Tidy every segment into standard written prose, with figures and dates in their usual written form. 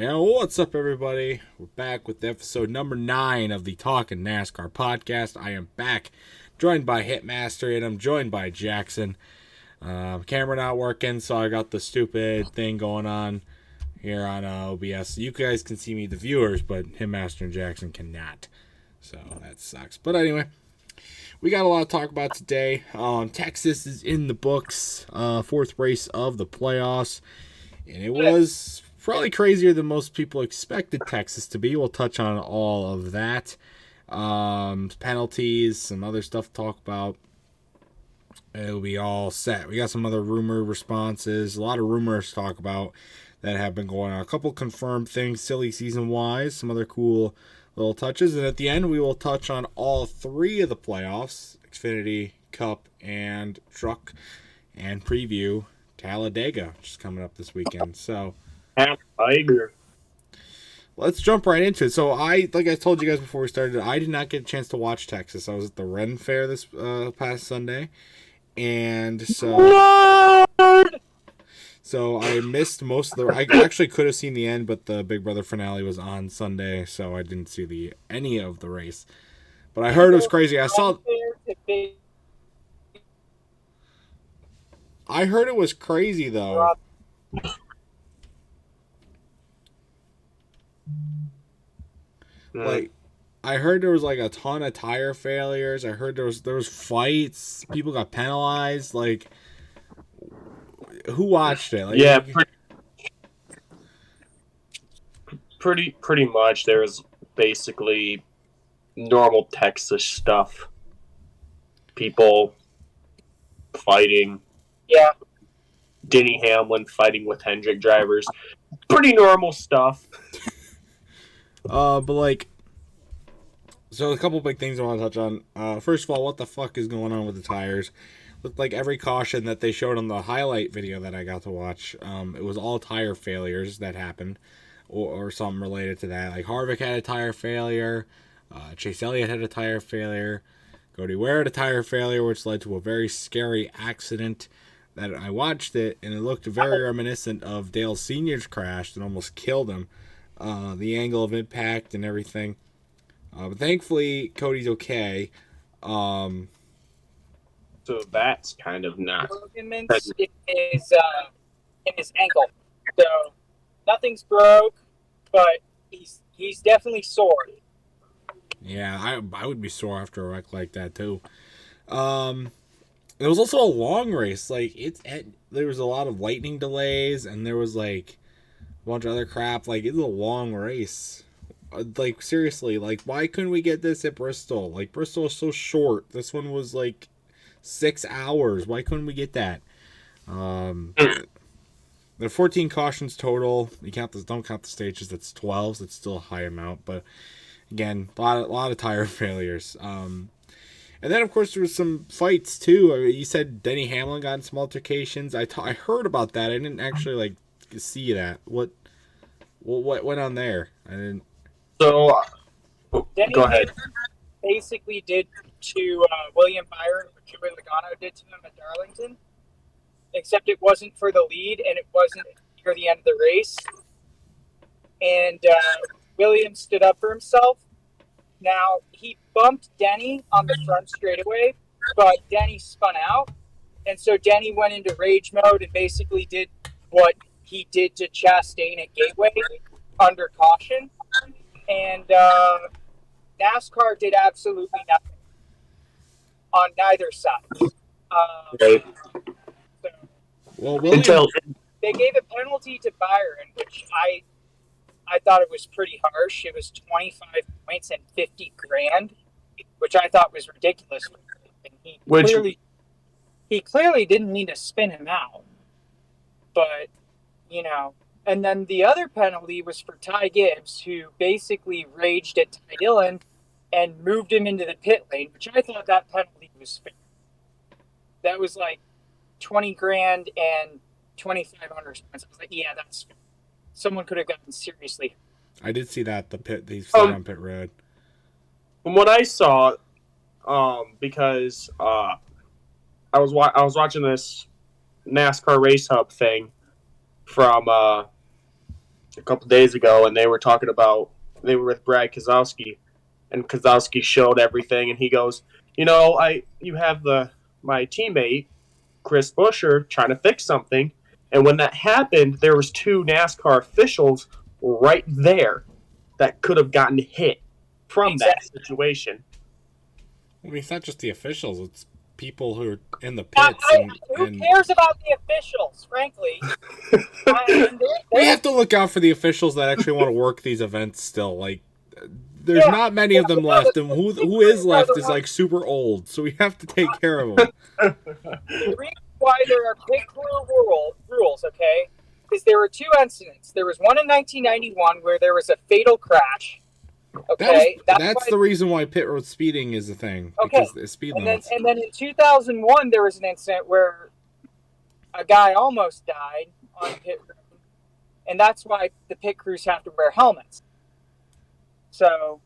Yeah, what's up, everybody? We're back with episode number 9 of the Talkin' NASCAR podcast. I am back, joined by Hitmaster, and I'm joined by Jackson. Camera not working, so I got the stupid thing going on here on OBS. You guys can see me, the viewers, but Hitmaster and Jackson cannot. So that sucks. But anyway, we got a lot to talk about today. Texas is in the books, fourth race of the playoffs, and it was probably crazier than most people expected Texas to be. We'll touch on all of that. Penalties, some other stuff to talk about. It'll be all set. We got some other rumor responses, a lot of rumors to talk about that have been going on. A couple confirmed things, silly season-wise, some other cool little touches. And at the end, we will touch on all 3 of the playoffs, Xfinity, Cup, and Truck, and preview Talladega, which is coming up this weekend. So I agree. let's jump right into it. So like I told you guys before we started, I did not get a chance to watch Texas. I was at the Ren Fair this past Sunday, and so I missed most of the. I actually could have seen the end, but the Big Brother finale was on Sunday, so I didn't see any of the race. But I heard it was crazy. I heard it was crazy though. Like, I heard there was like a ton of tire failures. I heard there was fights. People got penalized. Like, who watched it? Like, yeah, pretty much. There was basically normal Texas stuff. People fighting. Yeah. Denny Hamlin fighting with Hendrick drivers. Pretty normal stuff. But like, so a couple big things I want to touch on. First of all, what the fuck is going on with the tires? Looked like every caution that they showed on the highlight video that I got to watch, it was all tire failures that happened, or something related to that. Like Harvick had a tire failure, Chase Elliott had a tire failure, Cody Ware had a tire failure, which led to a very scary accident. That I watched it, and it looked very reminiscent of Dale Sr.'s crash that almost killed him. The angle of impact and everything. But thankfully, Cody's okay. So that's kind of not. Ligaments in his ankle. So nothing's broke, but he's definitely sore. Yeah, I would be sore after a wreck like that too. It was also a long race. Like there was a lot of lightning delays, and there was like a bunch of other crap. Like, it's a long race. Like, seriously, like, why couldn't we get this at Bristol? Like, Bristol is so short. This one was like 6 hours. Why couldn't we get that? There are 14 cautions total. You don't count the stages. That's 12. So it's still a high amount. But again, a lot of tire failures. And then, of course, there was some fights, too. I mean, you said Denny Hamlin got in some altercations. I heard about that. I didn't actually, like, see that. What went on there? I didn't. So, Denny go ahead. Basically did to William Byron what Joey Logano did to him at Darlington, except it wasn't for the lead, and it wasn't near the end of the race. And William stood up for himself. Now, he bumped Denny on the front straightaway, but Denny spun out. And so Denny went into rage mode and basically did what he did to Chastain at Gateway under caution. And NASCAR did absolutely nothing on neither side. Okay. So Well, they gave a penalty to Byron, which I thought it was pretty harsh. It was 25 points and 50 grand, which I thought was ridiculous. He clearly didn't need to spin him out. But, you know, and then the other penalty was for Ty Gibbs, who basically raged at Ty Dillon and moved him into the pit lane, which I thought that penalty was fair. That was like 20 grand and 2,500 points. I was like, yeah, that's fair. Someone could have gotten seriously. I did see that they stood on pit road. From what I saw, because I was watching this NASCAR Race Hub thing from a couple days ago, and they were with Brad Keselowski, and Keselowski showed everything, and he goes, you have my teammate Chris Buescher trying to fix something, and when that happened, there was 2 NASCAR officials right there that could have gotten hit from that situation. I mean, it's not just the officials; it's people who are in the Now, pits. who cares about the officials, frankly? We have to look out for the officials that actually want to work these events still. Like, there's not many of them left, and who is left is like super old, so we have to take care of them. The reason why there are pit crew rules, okay, is there were 2 incidents. There was one in 1991 where there was a fatal crash. Okay, that's the reason why pit road speeding is a thing. Okay, because the speed limits. And then in 2001 there was an incident where a guy almost died on pit road, and that's why the pit crews have to wear helmets. So.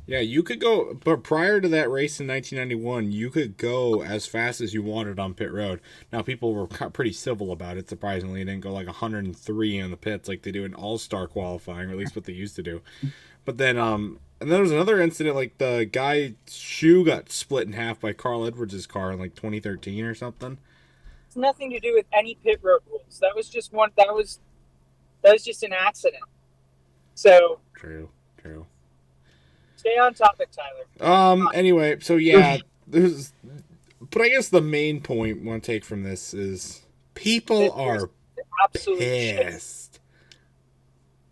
Yeah, you could go, but prior to that race in 1991, you could go as fast as you wanted on pit road. Now, people were pretty civil about it, surprisingly. They didn't go like 103 in the pits like they do in all-star qualifying, or at least what they used to do. But then, and then there was another incident, like the guy's shoe got split in half by Carl Edwards' car in like 2013 or something. It's nothing to do with any pit road rules. That was just just an accident. So. True. Stay on topic, Tyler. Anyway, so yeah, but I guess the main point I want to take from this is people are pissed.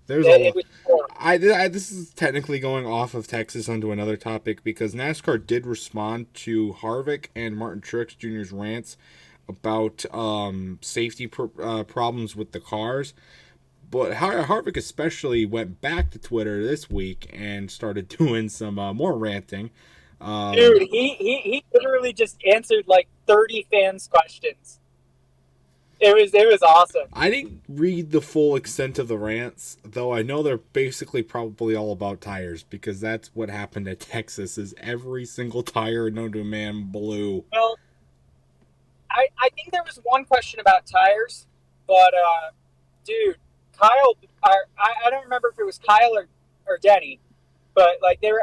There's this is technically going off of Texas onto another topic because NASCAR did respond to Harvick and Martin Truex Jr.'s rants about safety problems with the cars. But Harvick especially went back to Twitter this week and started doing some more ranting. Dude, he literally just answered like 30 fans' questions. It was awesome. I didn't read the full extent of the rants, though I know they're basically probably all about tires because that's what happened at Texas. Is every single tire known to man blew. Well, I think there was one question about tires, but dude. Kyle, I don't remember if it was Kyle or Denny, but like they were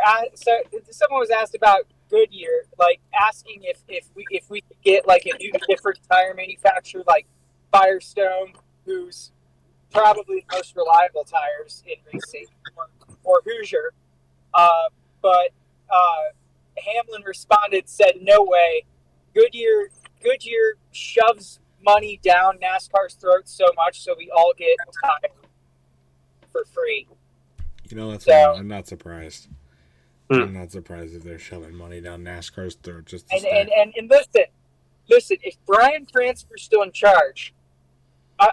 someone was asked about Goodyear, like asking if we could get like a new different tire manufacturer like Firestone, who's probably the most reliable tires in racing, or Hoosier, but Hamlin said no way. Goodyear shoves money down NASCAR's throats so much so we all get time for free. I'm not surprised. I'm not surprised if they're shoving money down NASCAR's throat just to and listen, if Brian Transfer's still in charge, 3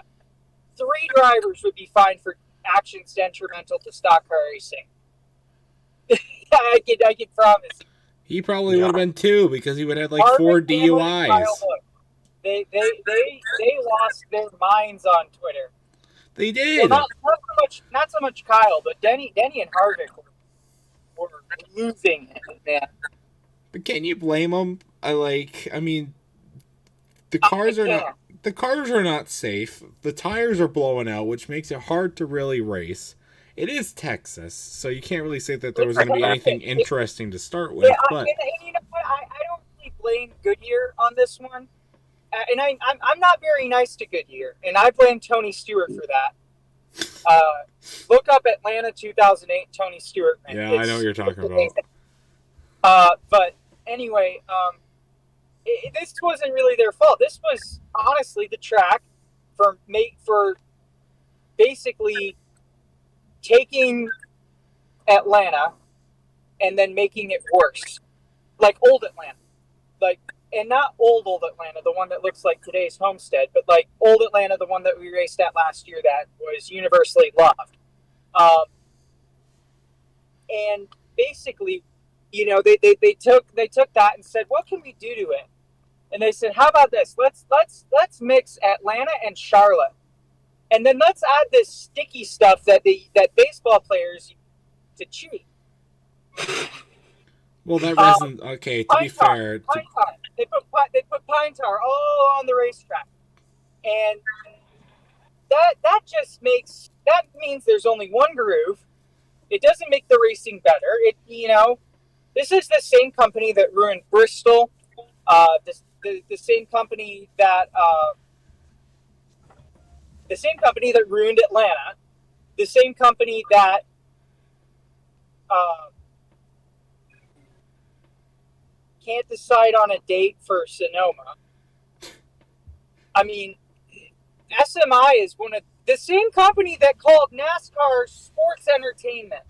drivers would be fined for actions detrimental to stock car racing. I can promise. He probably would have been 2 because he would have like 4 DUIs. They lost their minds on Twitter. They did. Well, not so much Kyle, but Denny and Harvick were losing it, man. But can you blame them? I mean, the cars are not safe. The tires are blowing out, which makes it hard to really race. It is Texas, so you can't really say that there was going to be anything interesting to start with. But you know what? I don't really blame Goodyear on this one. And I'm not very nice to Goodyear, and I blame Tony Stewart for that. Look up Atlanta 2008 Tony Stewart. Yeah, I know what you're talking about. But anyway, this wasn't really their fault. This was honestly the track for basically taking Atlanta and then making it worse, like old Atlanta, and not old Atlanta, the one that looks like today's Homestead, but like old Atlanta, the one that we raced at last year that was universally loved. And basically, they took that and said, what can we do to it? And they said, how about this? Let's mix Atlanta and Charlotte, and then let's add this sticky stuff that baseball players use to cheat. Well, that resin. Okay, to be fair, pine tar. They put pine tar all on the racetrack, and that means there's only one groove. It doesn't make the racing better. This is the same company that ruined Bristol. The same company that ruined Atlanta. The same company that can't decide on a date for Sonoma. I mean, SMI is one of the same company that called NASCAR sports entertainment,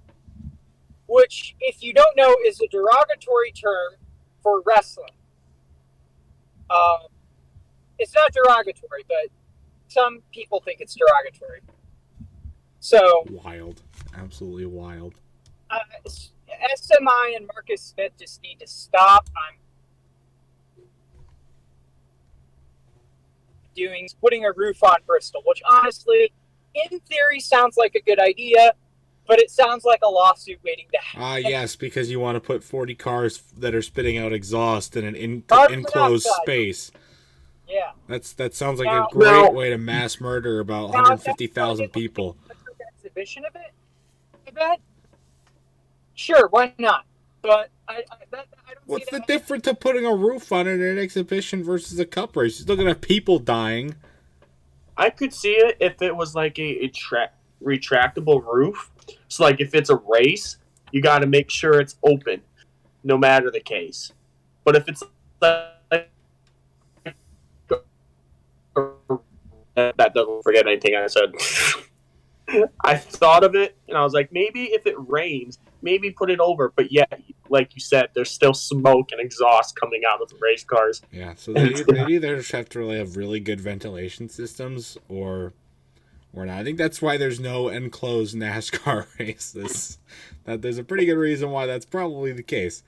which, if you don't know, is a derogatory term for wrestling. It's not derogatory, but some people think it's derogatory. So wild, absolutely wild. SMI and Marcus Smith just need to stop. I'm putting a roof on Bristol, which honestly, in theory, sounds like a good idea, but it sounds like a lawsuit waiting to happen. Yes, because you want to put 40 cars that are spitting out exhaust in an enclosed space. Yeah. That sounds like a great way to mass murder about 150,000 people. Exhibition of it? I bet. Sure, why not? But I don't What's see the difference of putting a roof on it in an exhibition versus a cup race? You're still going to have people dying. I could see it if it was like a retractable roof. So, like, if it's a race, you got to make sure it's open, no matter the case. But if it's like, that doesn't forget anything I said. I thought of it, and I was like, maybe if it rains, maybe put it over. But yeah, like you said, there's still smoke and exhaust coming out of the race cars. Yeah, so they either just have to really have really good ventilation systems or not. I think that's why there's no enclosed NASCAR races. That there's a pretty good reason why that's probably the case.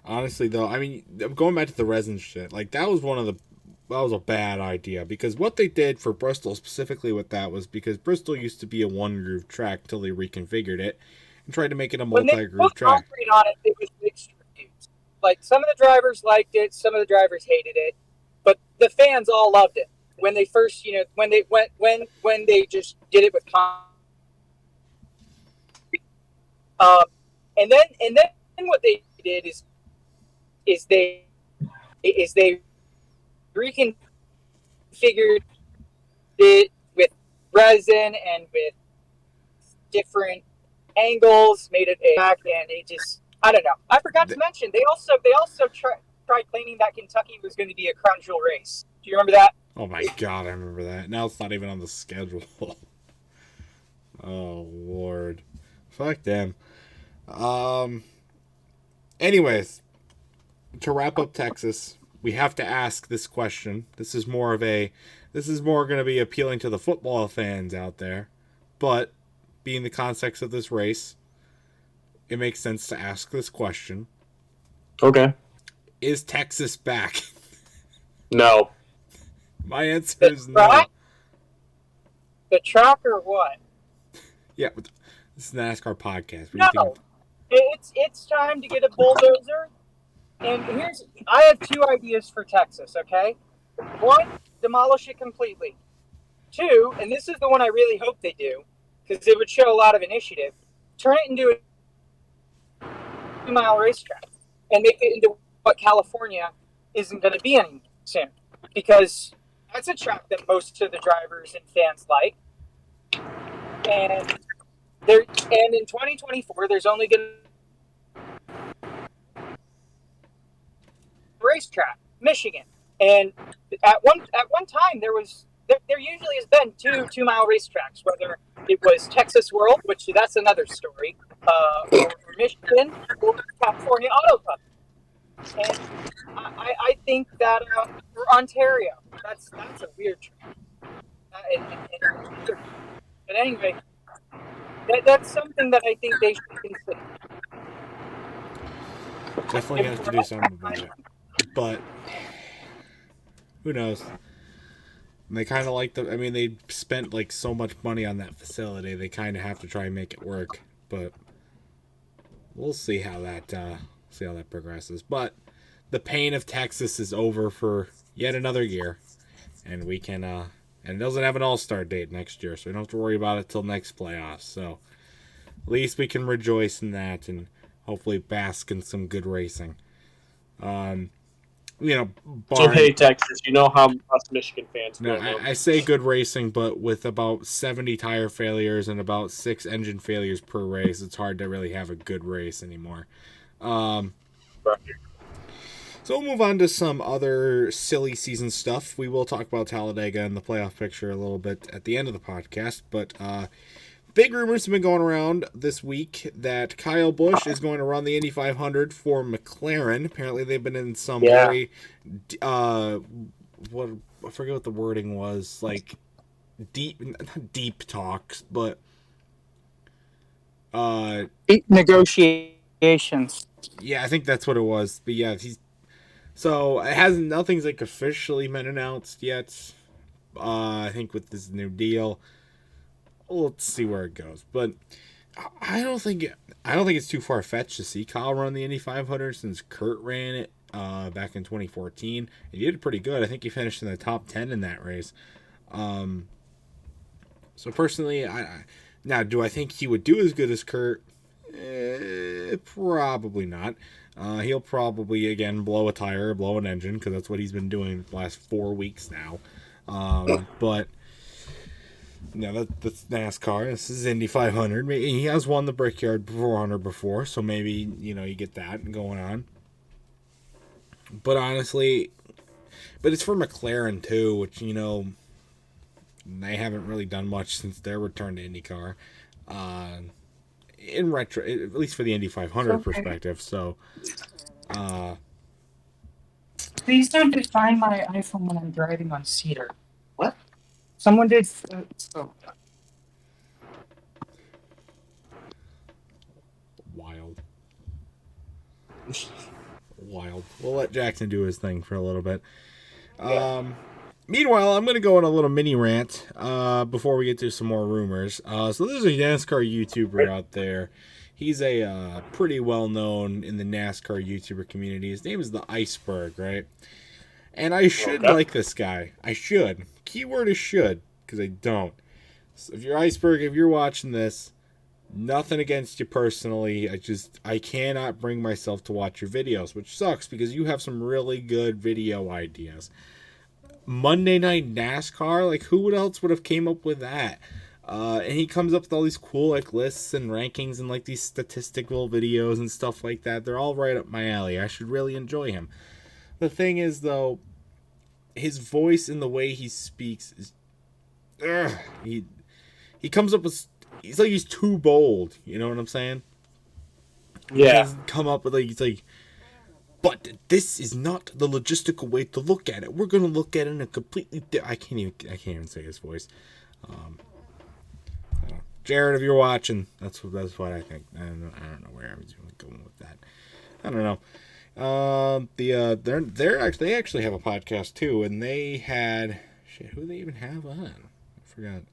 Honestly, though, I mean, going back to the resin shit, like that was a bad idea, because what they did for Bristol specifically with that was because Bristol used to be a one groove track till they reconfigured it and tried to make it a multi-groove track. When they put concrete on it, it was mixed reviews. Like, some of the drivers liked it, some of the drivers hated it, but the fans all loved it when they first, when they just did it with concrete. And then what they did is they reconfigured it with resin and with different angles, made it a track, and it just, I don't know. I forgot to mention, they also tried claiming that Kentucky was going to be a crown jewel race. Do you remember that? Oh my god, I remember that. Now it's not even on the schedule. Oh Lord, fuck them. Anyways, to wrap up Texas, we have to ask this question. This is more going to be appealing to the football fans out there, but being the context of this race, it makes sense to ask this question. Okay. Is Texas back? No. My answer is no. The track or what? Yeah, this is the NASCAR podcast. No. It's time to get a bulldozer. And I have two ideas for Texas, okay? One, demolish it completely. Two, and this is the one I really hope they do, because it would show a lot of initiative, turn it into a 2-mile racetrack and make it into what California isn't going to be any soon. Because that's a track that most of the drivers and fans like. And in 2024, there's only going to racetrack, Michigan, and at one time there usually has been two mile racetracks, whether it was Texas World, which that's another story, or Michigan, or California Auto Club, and I think that for Ontario, that's a weird track. But anyway, that's something that I think they should consider. Definitely have to do something about it. But who knows? And they kind of they spent like so much money on that facility. They kind of have to try and make it work. But we'll see how that progresses. But the pain of Texas is over for yet another year, and we can and it doesn't have an all-star date next year, so we don't have to worry about it till next playoffs. So at least we can rejoice in that and hopefully bask in some good racing. So hey, Texas, you know how us Michigan fans no, feel. I say good racing, but with about 70 tire failures and about 6 engine failures per race, it's hard to really have a good race anymore. Right. So we'll move on to some other silly season stuff. We will talk about Talladega and the playoff picture a little bit at the end of the podcast, but big rumors have been going around this week that Kyle Busch is going to run the Indy 500 for McLaren. Apparently, they've been in some very, I forget what the wording was, like not deep talks, but deep negotiations. Yeah, I think that's what it was. But yeah, so it hasn't. Nothing's like officially been announced yet. I think with this new deal. Let's see where it goes, but I don't think it's too far fetched to see Kyle run the Indy 500 since Kurt ran it back in 2014. He did pretty good. I think he finished in the top 10 in that race. So personally, now do I think he would do as good as Kurt? Probably not. He'll probably again blow a tire, blow an engine, because that's what he's been doing the last 4 weeks now. But. No, that's NASCAR. This is Indy 500. He has won the Brickyard 400 before, so maybe, you get that going on. But honestly, it's for McLaren too, which, they haven't really done much since their return to IndyCar. In retro, at least for the Indy 500 perspective, so. Please don't define my iPhone when I'm driving on Cedar. What? Someone did. Wild. We'll let Jackson do his thing for a little bit. Meanwhile, I'm going to go on a little mini rant before we get to some more rumors. So there's a NASCAR YouTuber out there. He's a pretty well-known in the NASCAR YouTuber community. His name is the Iceberg, right? And I should like this guy. I should. Keyword is should, because I don't. So if you're Iceberg, if you're watching this, nothing against you personally. I cannot bring myself to watch your videos, which sucks because you have some really good video ideas. Monday Night NASCAR, like who else would have came up with that? And he comes up with all these cool like lists and rankings and like these statistical videos and stuff like that. They're all right up my alley. I should really enjoy him. The thing is, though, his voice and the way he speaks is... He comes up with... He's like he's too bold. You know what I'm saying? Yeah. He come up with like... He's like... But this is not the logistical way to look at it. We're going to look at it in a completely... I can't even say his voice. Jared, if you're watching, that's what I think. I don't know where I was going with that. I don't know. They actually have a podcast too, and they had who do they even have on? I forgot.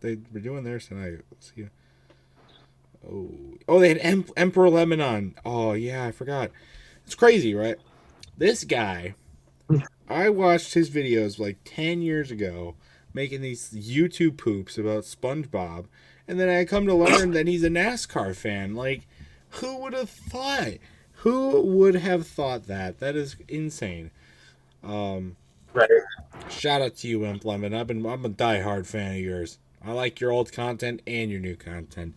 They were doing theirs tonight. Let's see. Oh, they had Emperor Lemon on. Oh yeah, I forgot. It's crazy, right? This guy, I watched his videos like 10 years ago, making these YouTube poops about SpongeBob. And then I come to learn that he's a NASCAR fan. Like, who would have thought? Who would have thought that? That is insane. Right. Shout out to you, Imp Lemon. I'm a diehard fan of yours. I like your old content and your new content.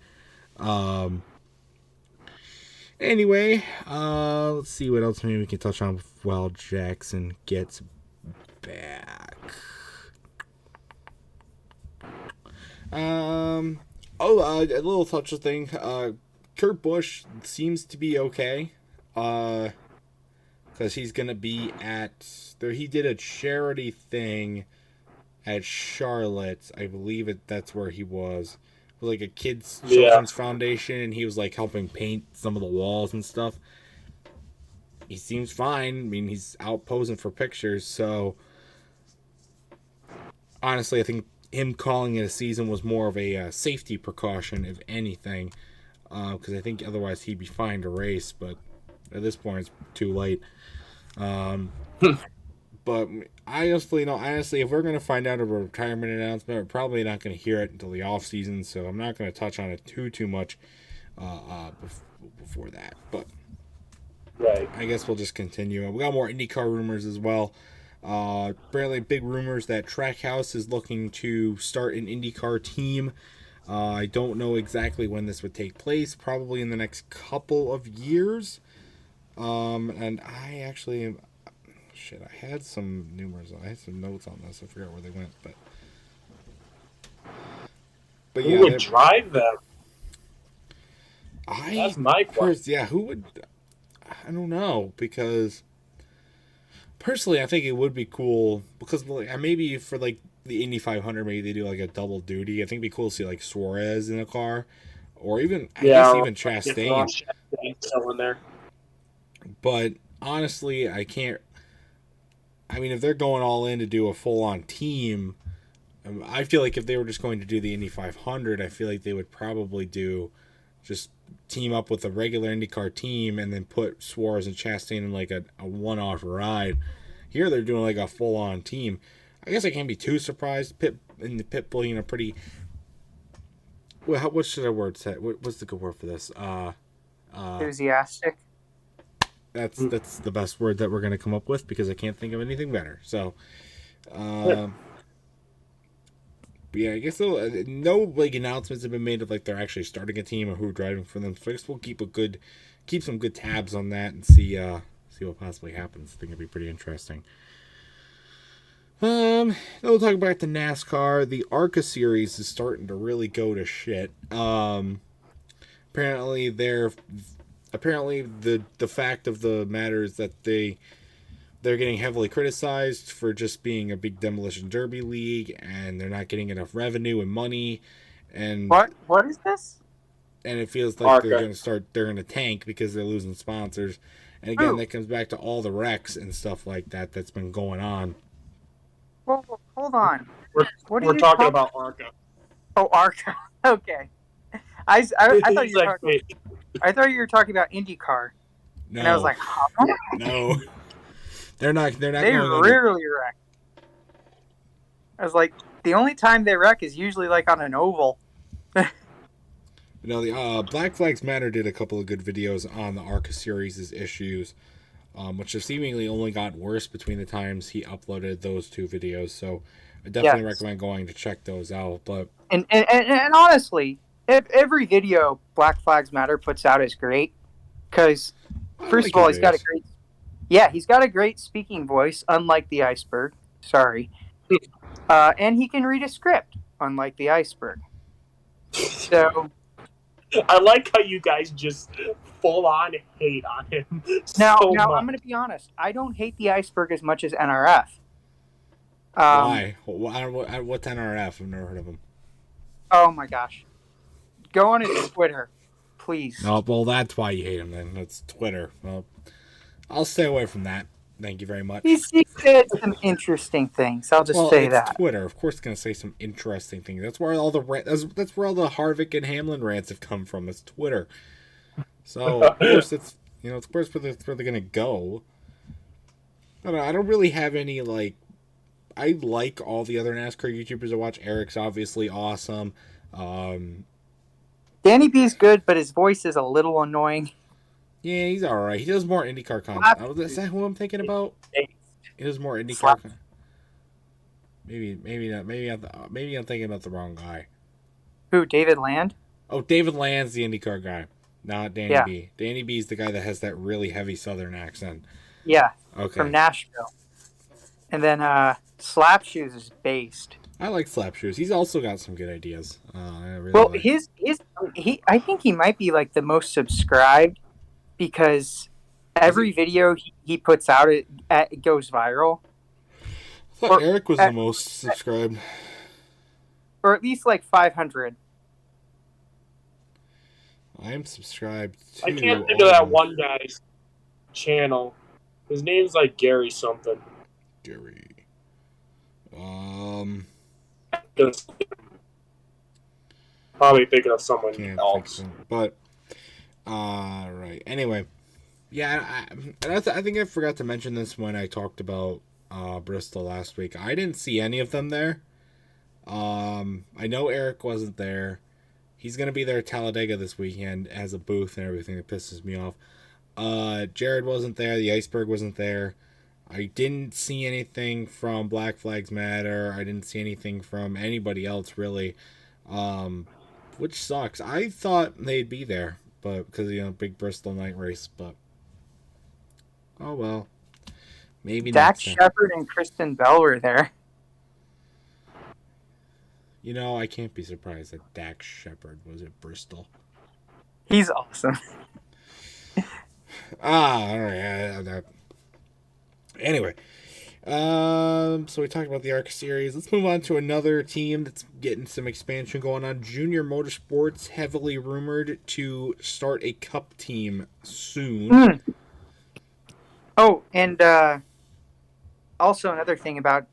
Anyway, let's see what else maybe we can touch on while Jackson gets back. A little touch of thing. Kurt Busch seems to be okay. Because he's gonna be at there. He did a charity thing at Charlotte. I believe that's where he was. It was like a kids children's foundation, and he was like helping paint some of the walls and stuff. He seems fine. I mean, he's out posing for pictures. So honestly, I think him calling it a season was more of a safety precaution, if anything, because I think otherwise he'd be fine to race, but at this point it's too late. But honestly, if we're going to find out a retirement announcement, we're probably not going to hear it until the off season. So I'm not going to touch on it too much before that. But Right. I guess we'll just continue. We got more IndyCar rumors as well. Apparently, big rumors that Trackhouse is looking to start an IndyCar team. I don't know exactly when this would take place. Probably in the next couple of years. And I actually, I had some I had some notes on this. I forgot where they went, but yeah, Who would drive them? That's my question. Who would? I don't know, because personally, I think it would be cool because maybe for like the Indy 500, maybe they do like a double duty. I think it'd be cool to see like Suarez in a car, or even I guess even Chastain. Still in there. But honestly, I can't. I mean, if they're going all in to do a full-on team, I feel like if they were just going to do the Indy 500, I feel like they would probably just team up with a regular IndyCar team and then put Suarez and Chastain in like a one-off ride. Here they're doing like a full-on team. I guess I can't be too surprised. Pitbull, you know, pretty. Well, what should I word say? What's the good word for this? Enthusiastic. That's the best word that we're going to come up with because I can't think of anything better. So, yeah, I guess no like announcements have been made of like they're actually starting a team or who are driving for them. So I guess we'll keep some good tabs on that and see what possibly happens. I think it'd be pretty interesting. Then we'll talk about the NASCAR. The ARCA series is starting to really go to shit. Apparently the fact of the matter is that they're getting heavily criticized for just being a big demolition derby league, and they're not getting enough revenue and money. And what is this? And it feels like ARCA. They're going to tank because they're losing sponsors. And again, that comes back to all the wrecks and stuff like that's been going on. Well, hold on. We're talking about ARCA. Oh, ARCA. Okay. I thought you were I thought you were talking about IndyCar. No. And I was like, huh? No. They're not. They rarely wreck. I was like, the only time they wreck is usually like on an oval. The Black Flags Matter did a couple of good videos on the ARCA series' issues, which have seemingly only got worse between the times he uploaded those two videos. So I definitely recommend going to check those out. But and honestly, every video Black Flags Matter puts out is great because first of all, he's got a great speaking voice, unlike the Iceberg. Sorry, and he can read a script, unlike the Iceberg. So. I like how you guys just full on hate on him. Now I'm going to be honest. I don't hate the Iceberg as much as NRF. Why? What's NRF? I've never heard of him. Oh my gosh. Go on his Twitter, please. Oh, well, that's why you hate him then. That's Twitter. Well, I'll stay away from that. Thank you very much. He said some interesting things. I'll just say that. Twitter, of course, going to say some interesting things. That's where all the Harvick and Hamlin rants have come from. It's Twitter. So of course it's of course where they're going to go. I don't really have any like. I like all the other NASCAR YouTubers I watch. Eric's obviously awesome. Danny B's good, but his voice is a little annoying. Yeah, he's all right. He does more IndyCar content. Is that who I'm thinking about? He does more IndyCar. Maybe not. Maybe I'm thinking about the wrong guy. Who? David Land? Oh, David Land's the IndyCar guy, not Danny B. Danny B's the guy that has that really heavy Southern accent. Yeah. Okay. From Nashville. And then Slapshoes is based. I like Slapshoes. He's also got some good ideas. I think he might be like the most subscribed. Because every video he puts out, it goes viral. I thought Eric was the most subscribed. Or at least like 500. I am subscribed to... I can't think of that one guy's channel. His name's like Gary something. Gary. Probably thinking of someone else. But... right. Anyway, Yeah, I think I forgot to mention this when I talked about Bristol last week. I didn't see any of them there. I know Eric wasn't there. He's going to be there at Talladega this weekend as a booth and everything. That pisses me off. Jared wasn't there. The Iceberg wasn't there. I didn't see anything from Black Flags Matter. I didn't see anything from anybody else, really. Which sucks. I thought they'd be there, but because, big Bristol night race, but oh well. Maybe Dak next time. Shepard and Kristen Bell were there. I can't be surprised that Dak Shepard was at Bristol. He's awesome. All right. Anyway, so we talked about the ARCA series. Let's move on to another team that's getting some expansion going on. Junior Motorsports, heavily rumored to start a Cup team soon. Oh, and also another thing about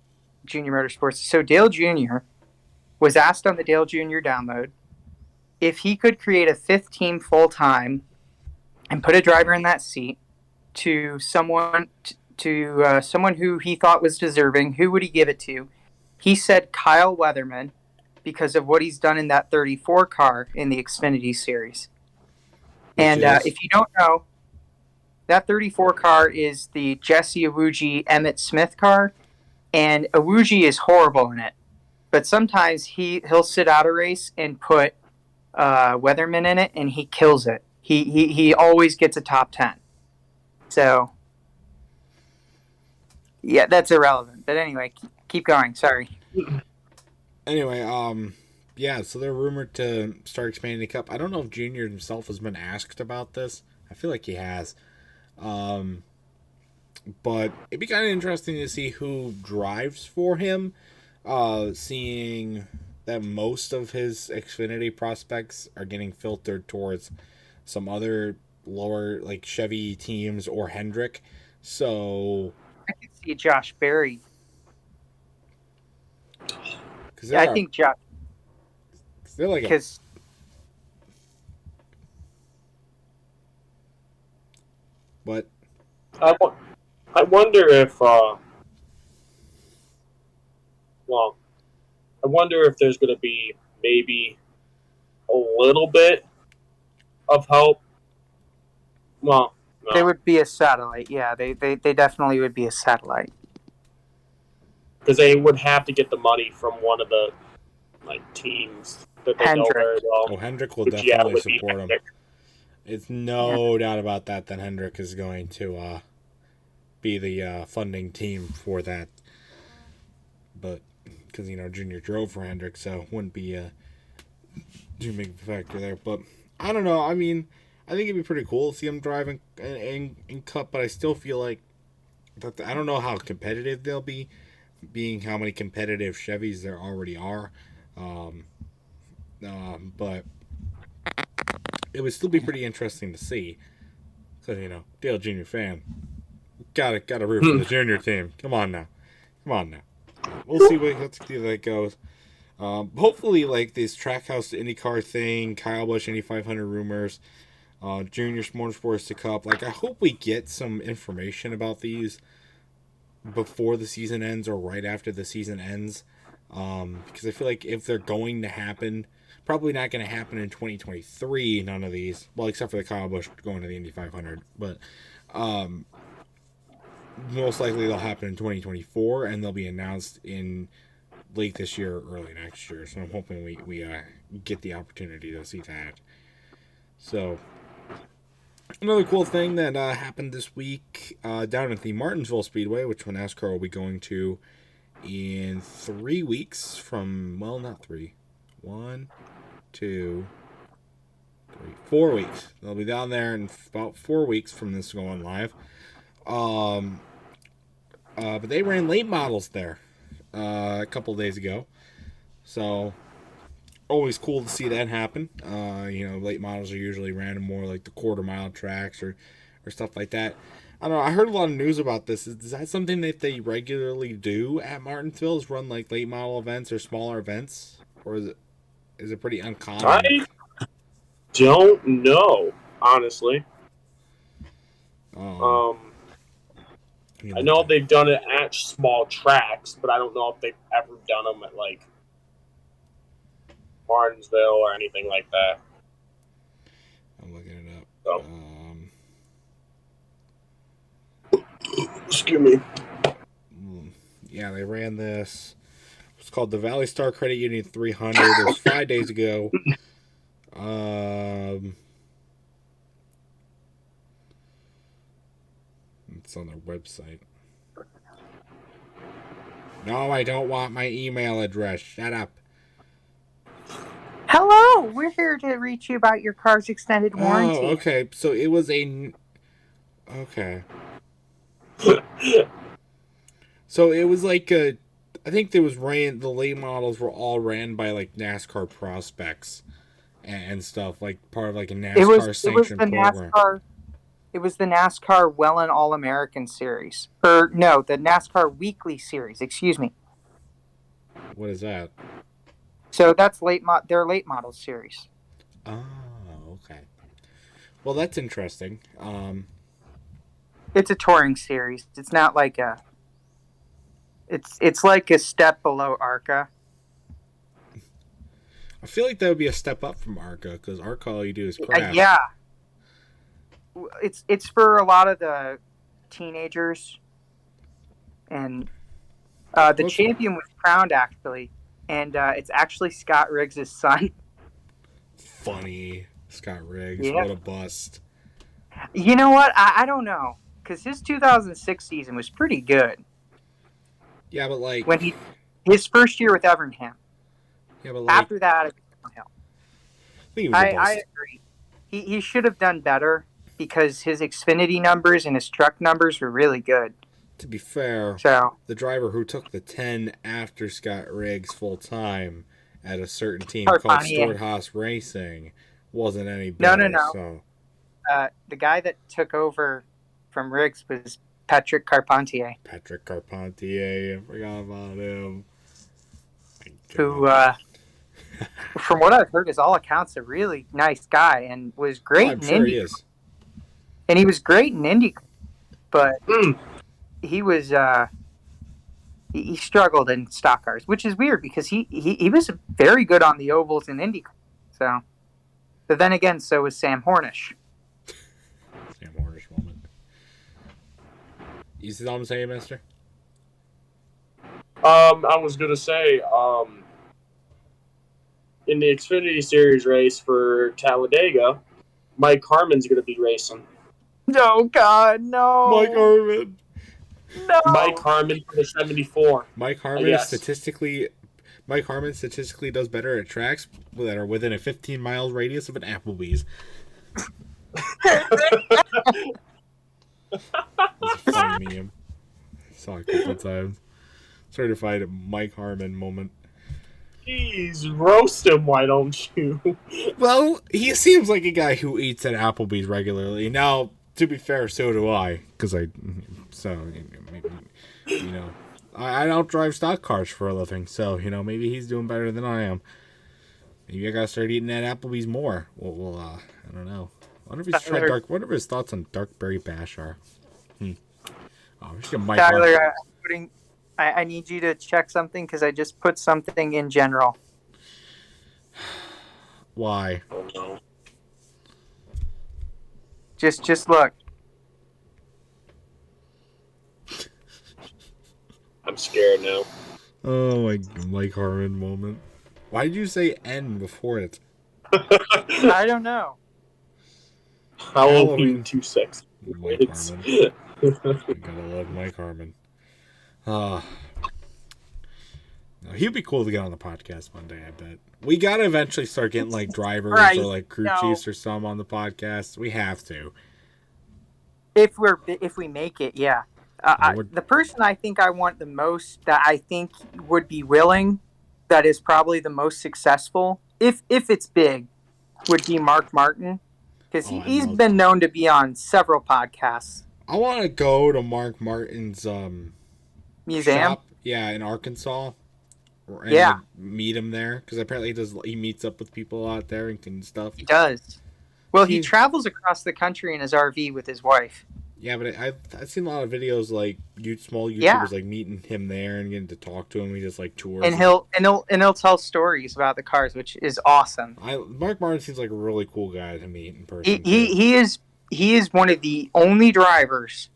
Junior Motorsports. So Dale Jr. was asked on the Dale Jr. download if he could create a 5th team full-time and put a driver in that seat to someone who he thought was deserving, who would he give it to? He said Kyle Weatherman because of what he's done in that 34 car in the Xfinity Series. And if you don't know, that 34 car is the Jesse Iwuji Emmett Smith car, and Iwuji is horrible in it. But sometimes he'll sit out a race and put Weatherman in it, and he kills it. He always gets a top 10. So, yeah, that's irrelevant. But anyway, keep going. Sorry. Anyway, yeah, so they're rumored to start expanding the Cup. I don't know if Junior himself has been asked about this. I feel like he has. But it'd be kind of interesting to see who drives for him. Seeing that most of his Xfinity prospects are getting filtered towards some other lower, like Chevy teams or Hendrick. So I could see Josh Berry. Yeah, I think Josh. They're like because But I wonder if I wonder if there's going to be maybe a little bit of help. Well, no. They would be a satellite. Yeah, they definitely would be a satellite. Because they would have to get the money from one of the teams that they know very well. Oh, Hendrick will definitely support them. It's no doubt about that Hendrick is going to be the funding team for that. But because Junior drove for Hendrick, so it wouldn't be too big a factor there. But I don't know. I mean, I think it'd be pretty cool to see him driving in Cup, but I still feel like that I don't know how competitive they'll be, being how many competitive Chevys there already are. But it would still be pretty interesting to see, because Dale Jr. fan, gotta root for the Junior team. Come on now. We'll see let's see how that goes. Hopefully, like this Trackhouse to IndyCar thing, Kyle Busch Indy 500 rumors, Junior Motorsports to Cup. Like, I hope we get some information about these before the season ends or right after the season ends, because I feel like if they're going to happen, probably not going to happen in 2023. None of these, well, except for the Kyle Busch going to the Indy 500, but most likely they'll happen in 2024, and they'll be announced in late this year or early next year. So I'm hoping we get the opportunity to see that. So another cool thing that happened this week down at the Martinsville Speedway, which NASCAR will be going to in 3 weeks from, well, not 3, 1, 2, 3, 4 weeks. They'll be down there in about 4 weeks from this going live. But they ran late models there a couple days ago, so always cool to see that happen. Late models are usually ran in more like the quarter-mile tracks or stuff like that. I don't know. I heard a lot of news about this. Is that something that they regularly do at Martinsville? Is run like late model events or smaller events, or is it pretty uncommon? I don't know, honestly. I know they've done it at small tracks, but I don't know if they've ever done them at like Martinsville or anything like that. I'm looking it up. So. Excuse me. Yeah, they ran this. It's called the Valley Star Credit Union 300. It was 5 days ago. It's on their website. No, I don't want my email address. Shut up. Hello, we're here to reach you about your car's extended warranty. Oh, okay. So it was a... Okay. So it was like a... I think there was the late models were all ran by like NASCAR prospects and stuff, like part of like a NASCAR sanctioned program. It was the NASCAR Wellen All-American Series. Or, no, the NASCAR Weekly Series, excuse me. What is that? So that's their late model series. Oh, okay. Well, that's interesting. It's a touring series. It's not like a... It's like a step below ARCA. I feel like that would be a step up from ARCA, because ARCA all you do is crash. Yeah. It's for a lot of the teenagers, and the champion was crowned actually, and it's actually Scott Riggs' son. Funny, Scott Riggs. Yeah. What a bust. You know what? I don't know, because his 2006 season was pretty good. Yeah, but like when his first year with Evernham. Yeah, but like after that, it was downhill. I agree. He should have done better, because his Xfinity numbers and his truck numbers were really good. To be fair, the driver who took the 10 after Scott Riggs full time at a certain team called Stuart Haas Racing wasn't any better. No. So. The guy that took over from Riggs was Patrick Carpentier. Patrick Carpentier, I forgot about him. Who, from what I've heard, is all accounts a really nice guy and was great in Indy. He is. And he was great in Indy, but he was he struggled in stock cars, which is weird because he was very good on the ovals in Indy. So, but then again, so was Sam Hornish. Sam Hornish moment. You see what I'm saying, Mister? I was gonna say, in the Xfinity Series race for Talladega, Mike Harmon's gonna be racing. No, God, no. Mike Harmon. No. Mike Harmon for the 74. Mike Harmon statistically does better at tracks that are within a 15-mile radius of an Applebee's. That's a funny meme. Saw it a couple times. Certified Mike Harmon moment. Jeez, roast him, why don't you? Well, he seems like a guy who eats at Applebee's regularly. Now, to be fair, so do I. I don't drive stock cars for a living, so, maybe he's doing better than I am. Maybe I gotta start eating at Applebee's more. Well, I don't know. I wonder if his thoughts on Dark Berry Bash are. Oh, we should get Mike Tyler, I need you to check something because I just put something in general. Why? Oh, no. Just look. I'm scared now. Oh, my Mike Harmon moment. Why did you say N before it? I don't know. Halloween 26. Mike Harmon. I gotta love Mike Harmon. No, he'd be cool to get on the podcast one day, I bet. We gotta eventually start getting like drivers or like crew chiefs or some on the podcast. We have to. If we make it, yeah. The person I think I want the most, that I think would be willing, that is probably the most successful, if it's big, would be Mark Martin, because he's been known to be on several podcasts. I want to go to Mark Martin's museum. Shop, in Arkansas. And meet him there, because apparently he meets up with people out there and stuff. He does. Well, he travels across the country in his RV with his wife. Yeah, but I've seen a lot of videos like small YouTubers Yeah. like meeting him there and getting to talk to him. He just like tours. And he'll tell stories about the cars, which is awesome. Mark Martin seems like a really cool guy to meet in person. He is one of the only drivers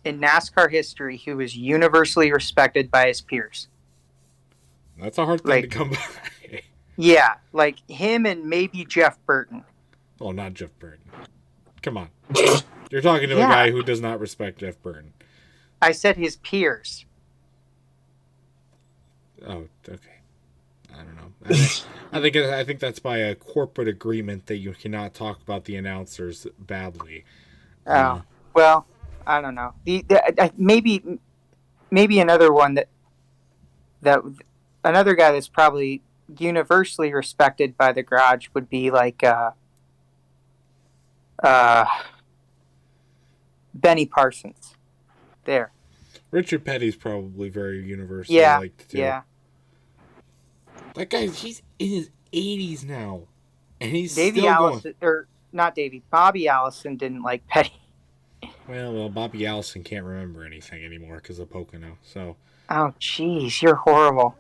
in NASCAR history who is universally respected by his peers. That's a hard thing to come by. Yeah, like him and maybe Jeff Burton. Oh, not Jeff Burton. Come on. You're talking to a guy who does not respect Jeff Burton. I said his peers. Oh, okay. I don't know. I think that's by a corporate agreement that you cannot talk about the announcers badly. Oh, well, I don't know. Maybe another one that another guy that's probably universally respected by the garage would be like Benny Parsons. There. Richard Petty's probably very universally liked too. Yeah. That guy, he's in his 80s now, and he's Davey still Allison, going. or not Davey. Bobby Allison didn't like Petty. Well, Bobby Allison can't remember anything anymore because of Pocono. So. Oh, jeez, you're horrible.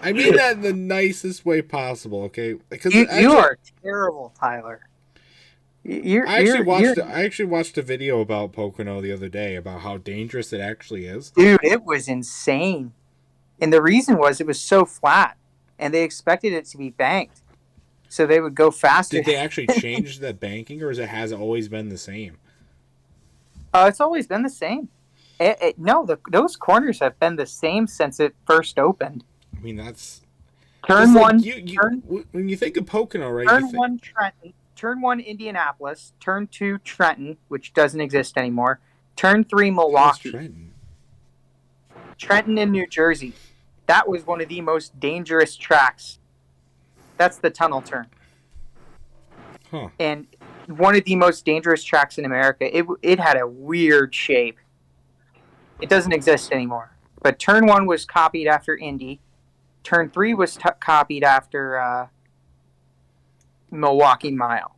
I mean that in the nicest way possible, okay? Because you are terrible, Tyler. I actually watched a video about Pocono the other day about how dangerous it actually is. Dude, it was insane. And the reason was it was so flat, and they expected it to be banked, so they would go faster. Did they actually change the banking, or has it always been the same? It's always been the same. Those corners have been the same since it first opened. I mean, that's turn one. When you think of Pocono, right? One Trenton, turn 1 Indianapolis, turn 2 Trenton, which doesn't exist anymore. Turn 3 Milwaukee. Trenton in New Jersey. That was one of the most dangerous tracks. That's the tunnel turn. Huh. And one of the most dangerous tracks in America. It had a weird shape. It doesn't exist anymore. But turn 1 was copied after Indy. Turn 3 was copied after Milwaukee Mile.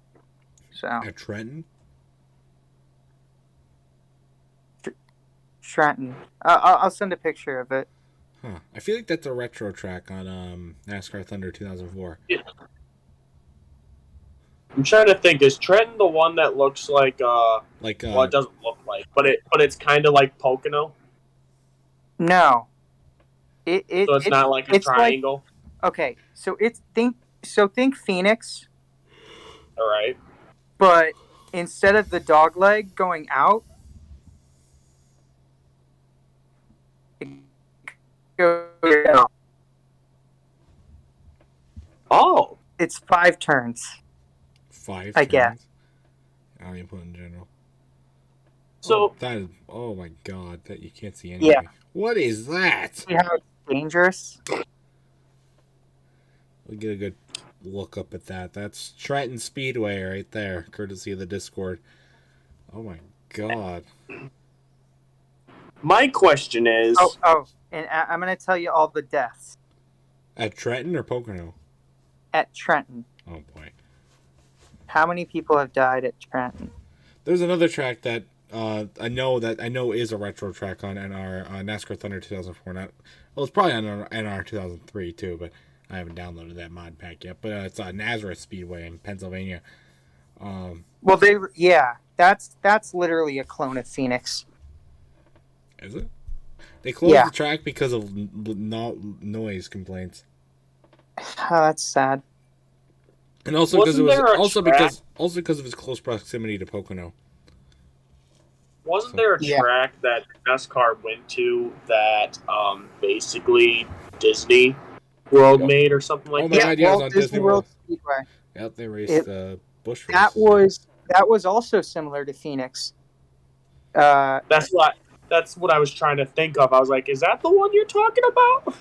So at Trenton? Trenton. I'll send a picture of it. Huh. I feel like that's a retro track on NASCAR Thunder 2004. Yeah. I'm trying to think. Is Trenton the one that looks like well, it doesn't look like, but it's kind of like Pocono. No. So it's not like a triangle. Like, okay, so think Phoenix. All right. But instead of the dog leg going out, it goes out. Oh. It's 5 turns. 5 I guess. I don't even put in general. So oh my god, that you can't see anything. Yeah. What is that? See how it's dangerous? We'll get a good look up at that. That's Trenton Speedway right there, courtesy of the Discord. Oh my god. My question is... and I'm going to tell you all the deaths. At Trenton or Pocono? At Trenton. Oh boy. How many people have died at Trenton? There's another track that I know is a retro track on NASCAR Thunder 2004. It's probably on NR 2003 too, but I haven't downloaded that mod pack yet. But it's Nazareth Speedway in Pennsylvania. Well, that's literally a clone of Phoenix. Is it? They closed the track because of noise complaints. Oh, that's sad. And also because of its close proximity to Pocono. Wasn't there a track that NASCAR went to that basically Disney World made or something like that? Yeah, on Disney World Speedway. Yep, they raced Busch. That was also similar to Phoenix. That's what I was trying to think of. I was like, is that the one you're talking about?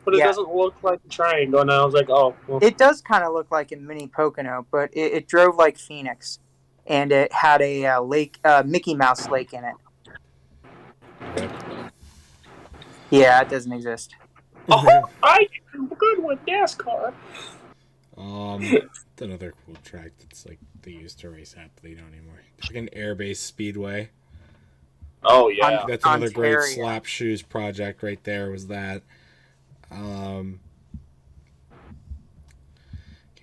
But it doesn't look like a triangle, and I was like, oh. Well. It does kind of look like a mini Pocono, but it drove like Phoenix, and it had a lake, Mickey Mouse lake in it. Yeah, it doesn't exist. Oh, I am good with NASCAR. It's another cool track that's like they used to race at, but they don't anymore. It's like an air-based speedway. Oh yeah, That's another great Ontario. slap shoes project right there. Was that? Can't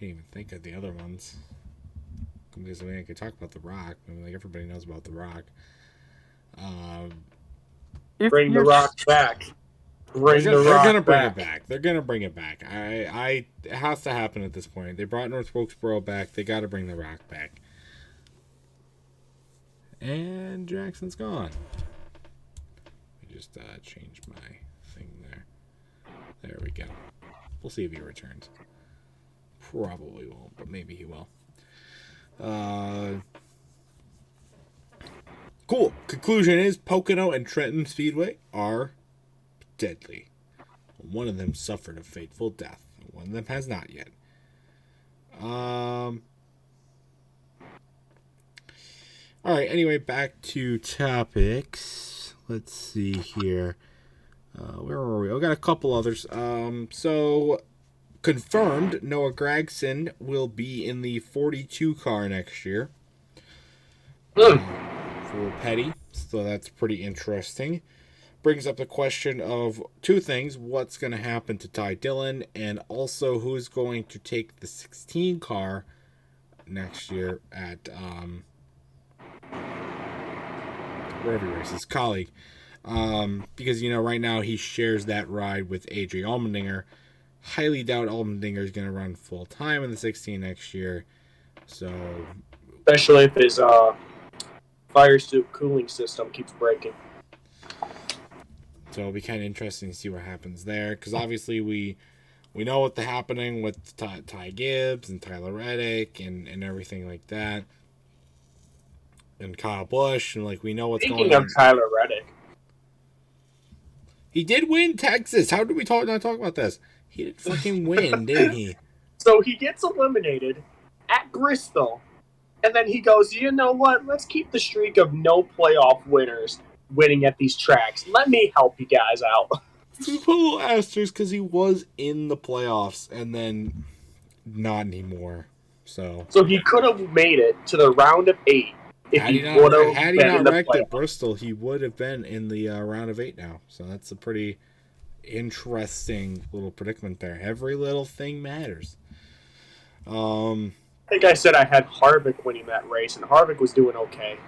even think of the other ones. Because I mean, I could talk about The Rock. I mean, like everybody knows about The Rock. bring the Rock back. They're gonna bring it back. They're gonna bring it back. It has to happen at this point. They brought North Wilkesboro back. They got to bring The Rock back. And Jackson's gone. Let me just change my thing there. There we go. We'll see if he returns. Probably won't, but maybe he will. Cool. Conclusion is Pocono and Trenton Speedway are deadly. One of them suffered a fateful death. One of them has not yet. All right. Anyway, back to topics. Let's see here. Where were we? I got a couple others. So confirmed, Noah Gragson will be in the 42 car next year. For Petty, so that's pretty interesting. Brings up the question of two things: what's going to happen to Ty Dillon, and also who's going to take the 16 car next year at wherever he races, colleague. Because right now he shares that ride with AJ Allmendinger. Highly doubt Allmendinger is going to run full time in the 16 next year. So, especially if his fire suit cooling system keeps breaking. So it'll be kind of interesting to see what happens there, because obviously we know what's happening with Ty Gibbs and Tyler Reddick and everything like that, and Kyle Busch, and we know what's going on. Speaking of Tyler Reddick, he did win Texas. How did we not talk about this? He did fucking win, didn't he? So he gets eliminated at Bristol. And then he goes, you know what? Let's keep the streak of no playoff winners winning at these tracks. Let me help you guys out. We put a little asterisk because he was in the playoffs and then not anymore. So he could have made it to the round of 8 if had he not wrecked at Bristol, he would have been in the round of 8 now. So that's a pretty interesting little predicament there. Every little thing matters. I think I said I had Harvick winning that race, and Harvick was doing okay.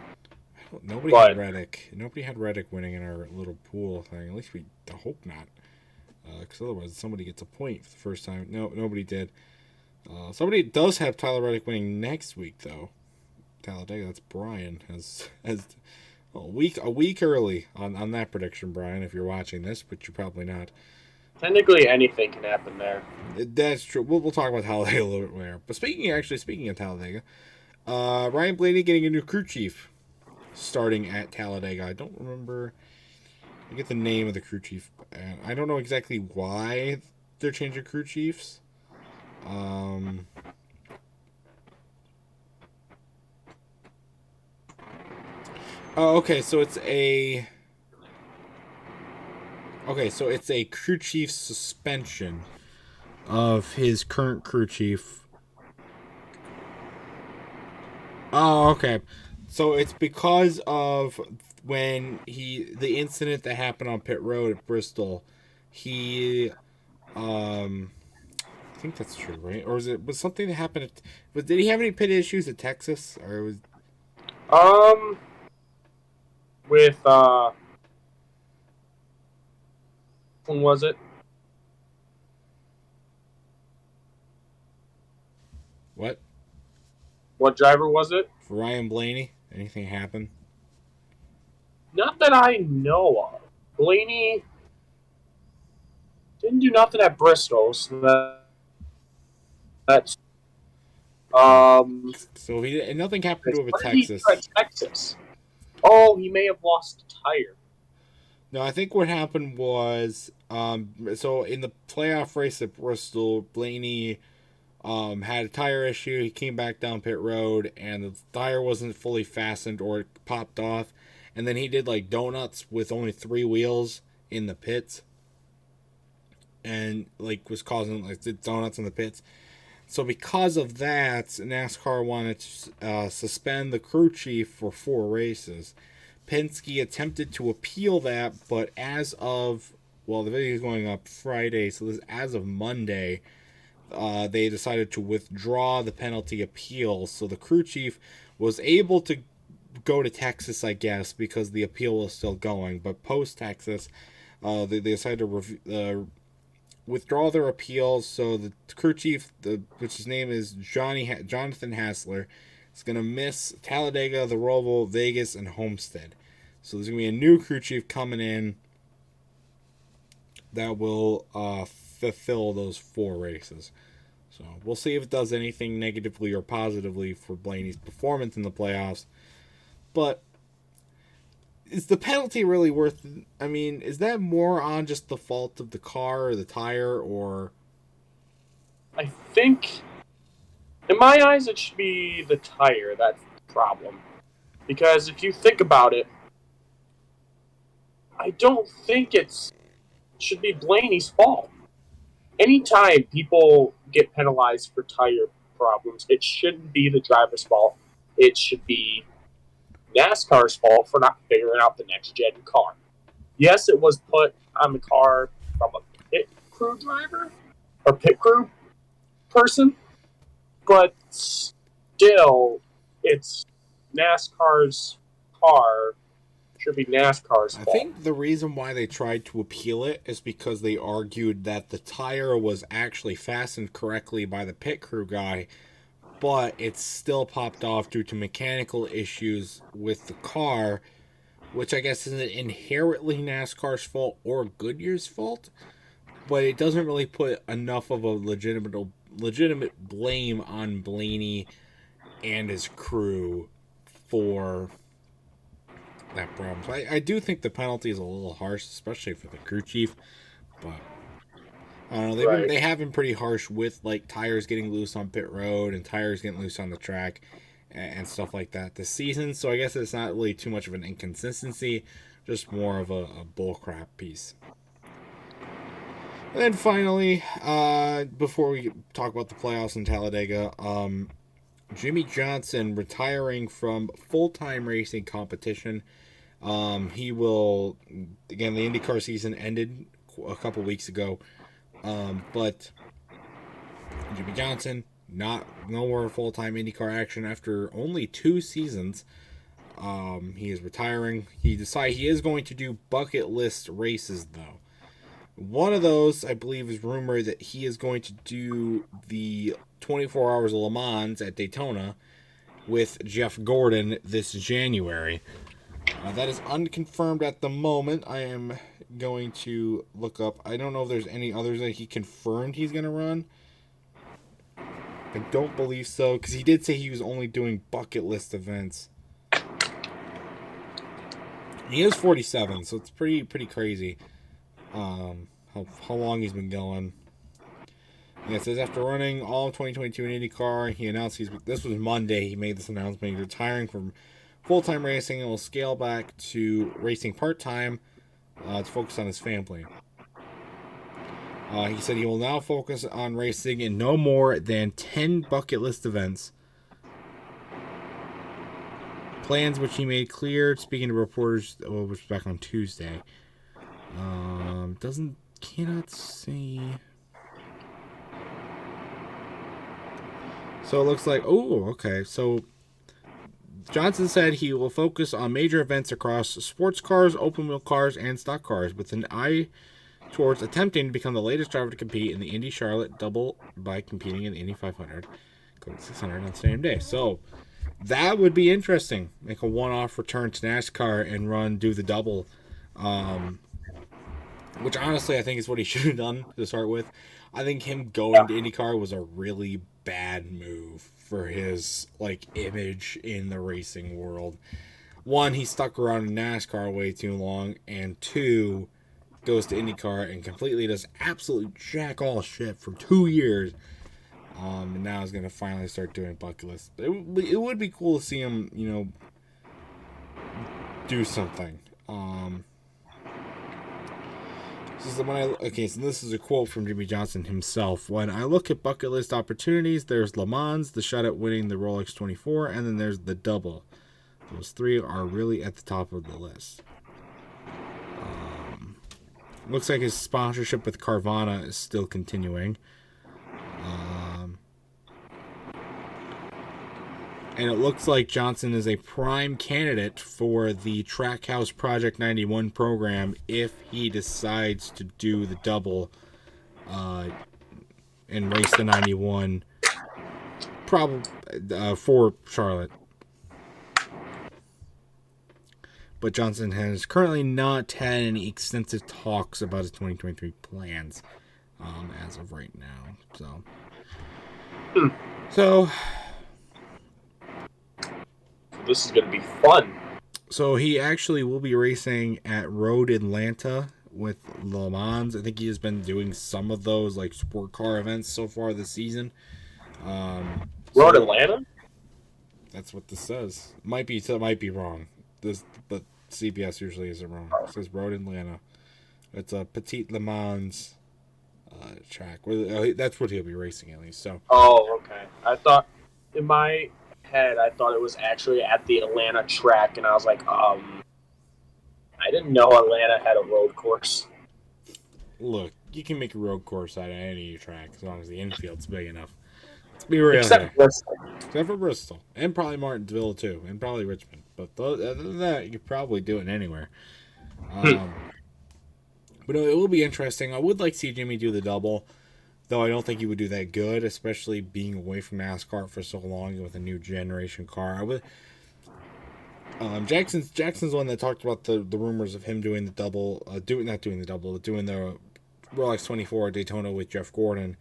Nobody had Reddick. Nobody had Reddick winning in our little pool thing. At least we hope not. Because otherwise somebody gets a point for the first time. No, nobody did. Somebody does have Tyler Reddick winning next week, though. Talladega, that's Brian. Has a week early on that prediction, Brian, if you're watching this, but you're probably not. Technically, anything can happen there. That's true. We'll talk about Talladega a little bit later. But speaking of Talladega, Ryan Blaney getting a new crew chief starting at Talladega. I don't remember. I get the name of the crew chief. I don't know exactly why they're changing crew chiefs. Okay, so it's a crew chief suspension of his current crew chief. Oh, okay. So it's because of when the incident that happened on pit road at Bristol. He I think that's true, right? Or was something that happened did he have any pit issues at Texas, or was with when was it? What driver was it? For Ryan Blaney, anything happen? Not that I know of. Blaney didn't do nothing at Bristol, so that's So he did, and nothing happened to him at Texas. Oh, he may have lost a tire. No, I think what happened was so in the playoff race at Bristol, Blaney had a tire issue. He came back down pit road, and the tire wasn't fully fastened, or it popped off. And then he did donuts with only 3 wheels in the pits, and was causing did donuts in the pits. So because of that, NASCAR wanted to suspend the crew chief for 4 races. Penske attempted to appeal that, but as of, well, the video is going up Friday, so this as of Monday, they decided to withdraw the penalty appeal. So the crew chief was able to go to Texas, I guess, because the appeal was still going. But post-Texas, they decided to withdraw their appeals. So the crew chief, which his name is Jonathan Hassler, is going to miss Talladega, the Roval, Vegas, and Homestead. So there's going to be a new crew chief coming in that will fulfill those 4 races. So we'll see if it does anything negatively or positively for Blaney's performance in the playoffs. But is the penalty really worth it? I mean, is that more on just the fault of the car or the tire, or? I think, in my eyes, it should be the tire that's the problem. Because if you think about it, I don't think it should be Blaney's fault. Anytime people get penalized for tire problems, it shouldn't be the driver's fault. It should be NASCAR's fault for not figuring out the next-gen car. Yes, it was put on the car from a pit crew driver or pit crew person, but still, it's NASCAR's car. Should be NASCAR's fault. I think the reason why they tried to appeal it is because they argued that the tire was actually fastened correctly by the pit crew guy, but it still popped off due to mechanical issues with the car, which I guess isn't inherently NASCAR's fault or Goodyear's fault, but it doesn't really put enough of a legitimate blame on Blaney and his crew for that problem. So I do think the penalty is a little harsh, especially for the crew chief, but I don't know. They have been pretty harsh with like tires getting loose on pit road and tires getting loose on the track and stuff like that this season. So I guess it's not really too much of an inconsistency, just more of a bullcrap piece. And then finally, before we talk about the playoffs in Talladega, Jimmy Johnson retiring from full-time racing competition. He will, again, the IndyCar season ended a couple weeks ago, but Jimmy Johnson, no more full-time IndyCar action after only 2 seasons. He is retiring. He is going to do bucket list races, though. One of those, I believe, is rumored that he is going to do the 24 Hours of Le Mans at Daytona with Jeff Gordon this January. That is unconfirmed at the moment. I am going to look up. I don't know if there's any others that he confirmed he's going to run. I don't believe so, because he did say he was only doing bucket list events. He is 47, so it's pretty crazy how long he's been going. Yeah, it says after running all of 2022 in IndyCar, he announced this was Monday. He made this announcement. He's retiring from full-time racing and will scale back to racing part-time to focus on his family. He said he will now focus on racing in no more than 10 bucket list events. Plans which he made clear, speaking to reporters, which was back on Tuesday. Cannot say. So it looks like, okay. So Johnson said he will focus on major events across sports cars, open wheel cars, and stock cars, with an eye towards attempting to become the latest driver to compete in the Indy Charlotte double by competing in the Indy 500, going 600 on the same day. So that would be interesting. Make a one-off return to NASCAR and do the double. Which honestly I think is what he should have done to start with. I think him going to IndyCar was a really bad move for his image in the racing world. 1, he stuck around in NASCAR way too long, and 2, goes to IndyCar and completely does absolute jack all shit for 2 years. And now he's gonna finally start doing bucket lists. It would be cool to see him, do something. So this is a quote from Jimmy Johnson himself. When I look at bucket list opportunities, there's Le Mans, the shot at winning the Rolex 24, and then there's the double. Those three are really at the top of the list. Looks like his sponsorship with Carvana is still continuing. And it looks like Johnson is a prime candidate for the Trackhouse Project 91 program if he decides to do the double and race the 91 for Charlotte. But Johnson has currently not had any extensive talks about his 2023 plans as of right now. So this is going to be fun. So he actually will be racing at Road Atlanta with Le Mans. I think he has been doing some of those like sport car events so far this season. Road Atlanta? That's what this says. Might be wrong. But CBS usually isn't wrong. It says Road Atlanta. It's a Petite Le Mans track. That's what he'll be racing at least. So. Oh, okay. I thought in my head it was actually at the Atlanta track, and I was like, I didn't know Atlanta had a road course. Look, you can make a road course out of any track as long as the infield's big enough. Let's be real. Except for Bristol. And probably Martinsville, too. And probably Richmond. But other than that, you could probably do it anywhere. But it will be interesting. I would like to see Jimmy do the double, though I don't think he would do that good, especially being away from NASCAR for so long with a new generation car. Jackson's the one that talked about the rumors of him doing the double, doing the Rolex 24 Daytona with Jeff Gordon,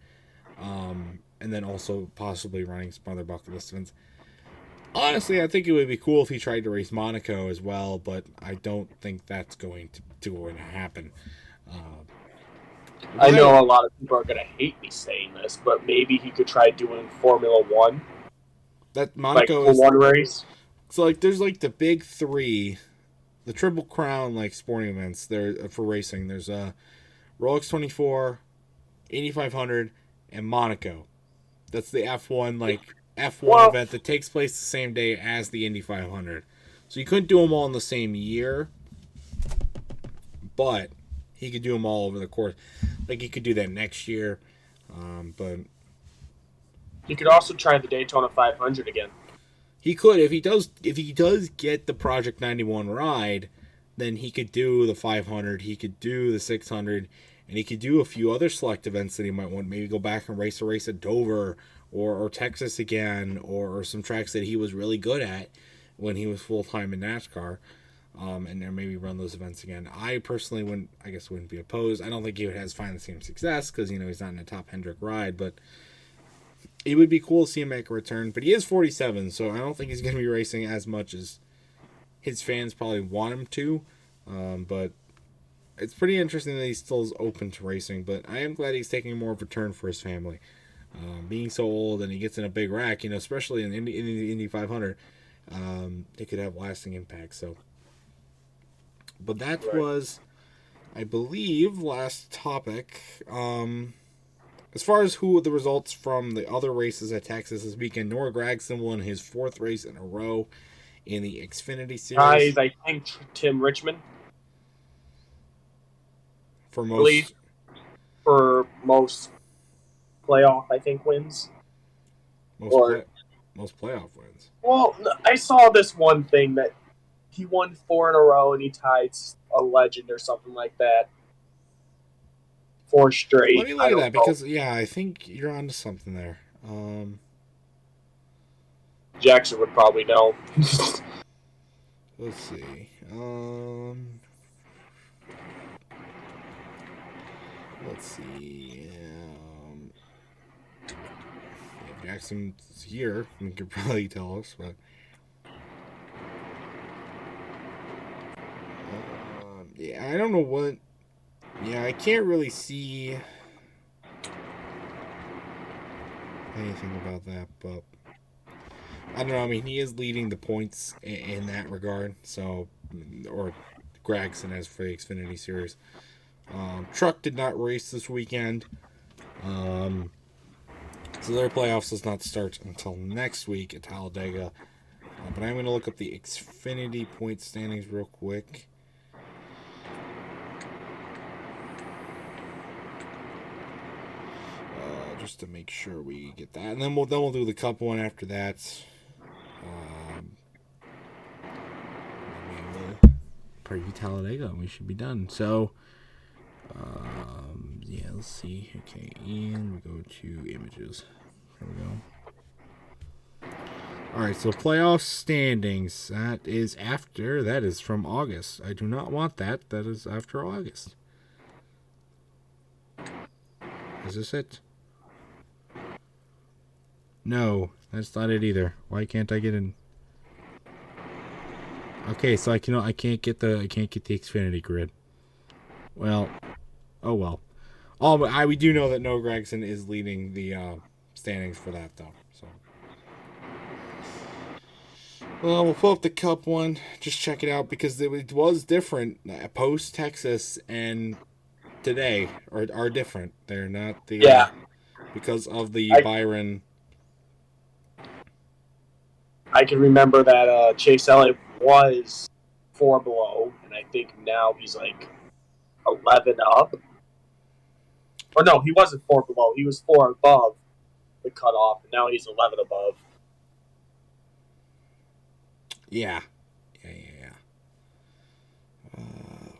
and then also possibly running some other bucket list events. Honestly, I think it would be cool if he tried to race Monaco as well, but I don't think that's going to happen. I know a lot of people are going to hate me saying this, but maybe he could try doing Formula One. That Monaco is one race. So like, there's like the big three, the Triple Crown like sporting events there for racing. There's Rolex 24, 8500, and Monaco. That's the F1 event that takes place the same day as the Indy 500. So you couldn't do them all in the same year, but he could do them all over the course. Like he could do that next year, but he could also try the Daytona 500 again. He could if he does get the Project 91 ride, then he could do the 500. He could do the 600. And he could do a few other select events that he might want. Maybe go back and race a race at Dover or Texas again or some tracks that he was really good at when he was full-time in NASCAR. And then maybe run those events again. I personally wouldn't be opposed. I don't think he would have the same success because, he's not in a top Hendrick ride. But it would be cool to see him make a return. But he is 47, so I don't think he's going to be racing as much as his fans probably want him to. But it's pretty interesting that he still is open to racing, but I am glad he's taking more of a turn for his family. Being so old and he gets in a big wreck, especially in the Indy 500, it could have lasting impact. So, but that was, I believe, last topic. As far as who the results from the other races at Texas this weekend, Noah Gragson won his 4th race in a row in the Xfinity Series. I think Tim Richmond. For most playoff, I think, wins. Most playoff wins. Well, I saw this one thing that he won 4 in a row and he tied a legend or something like that. 4 straight. Let me look at that because, I think you're onto something there. Jackson would probably know. Let's see. Let's see. Jackson's here. You could probably tell us, but I don't know what. Yeah, I can't really see anything about that, but I don't know. I mean, he is leading the points in that regard. So, or Gragson as for the Xfinity Series. Truck did not race this weekend. So their playoffs does not start until next week at Talladega. But I'm going to look up the Xfinity point standings real quick. Just to make sure we get that. And then we'll do the Cup one after that. We'll preview Talladega and we should be done. So, yeah, let's see. Okay, and we go to images. There we go. Alright, so playoff standings. That is from August. I do not want that. That is after August. Is this it? No, that's not it either. Why can't I get in? Okay, so I can't get the Xfinity grid. Well, oh well. We do know that Noah Gragson is leading the standings for that though. So, well, we'll pull up the Cup one. Just check it out because it was different post Texas and today are different. They're not the because of the Byron. I can remember that Chase Elliott was 4 below, and I think now he's like 11 up. Or no, he wasn't 4 below. He was 4 above the cutoff, and now he's 11 above. Yeah.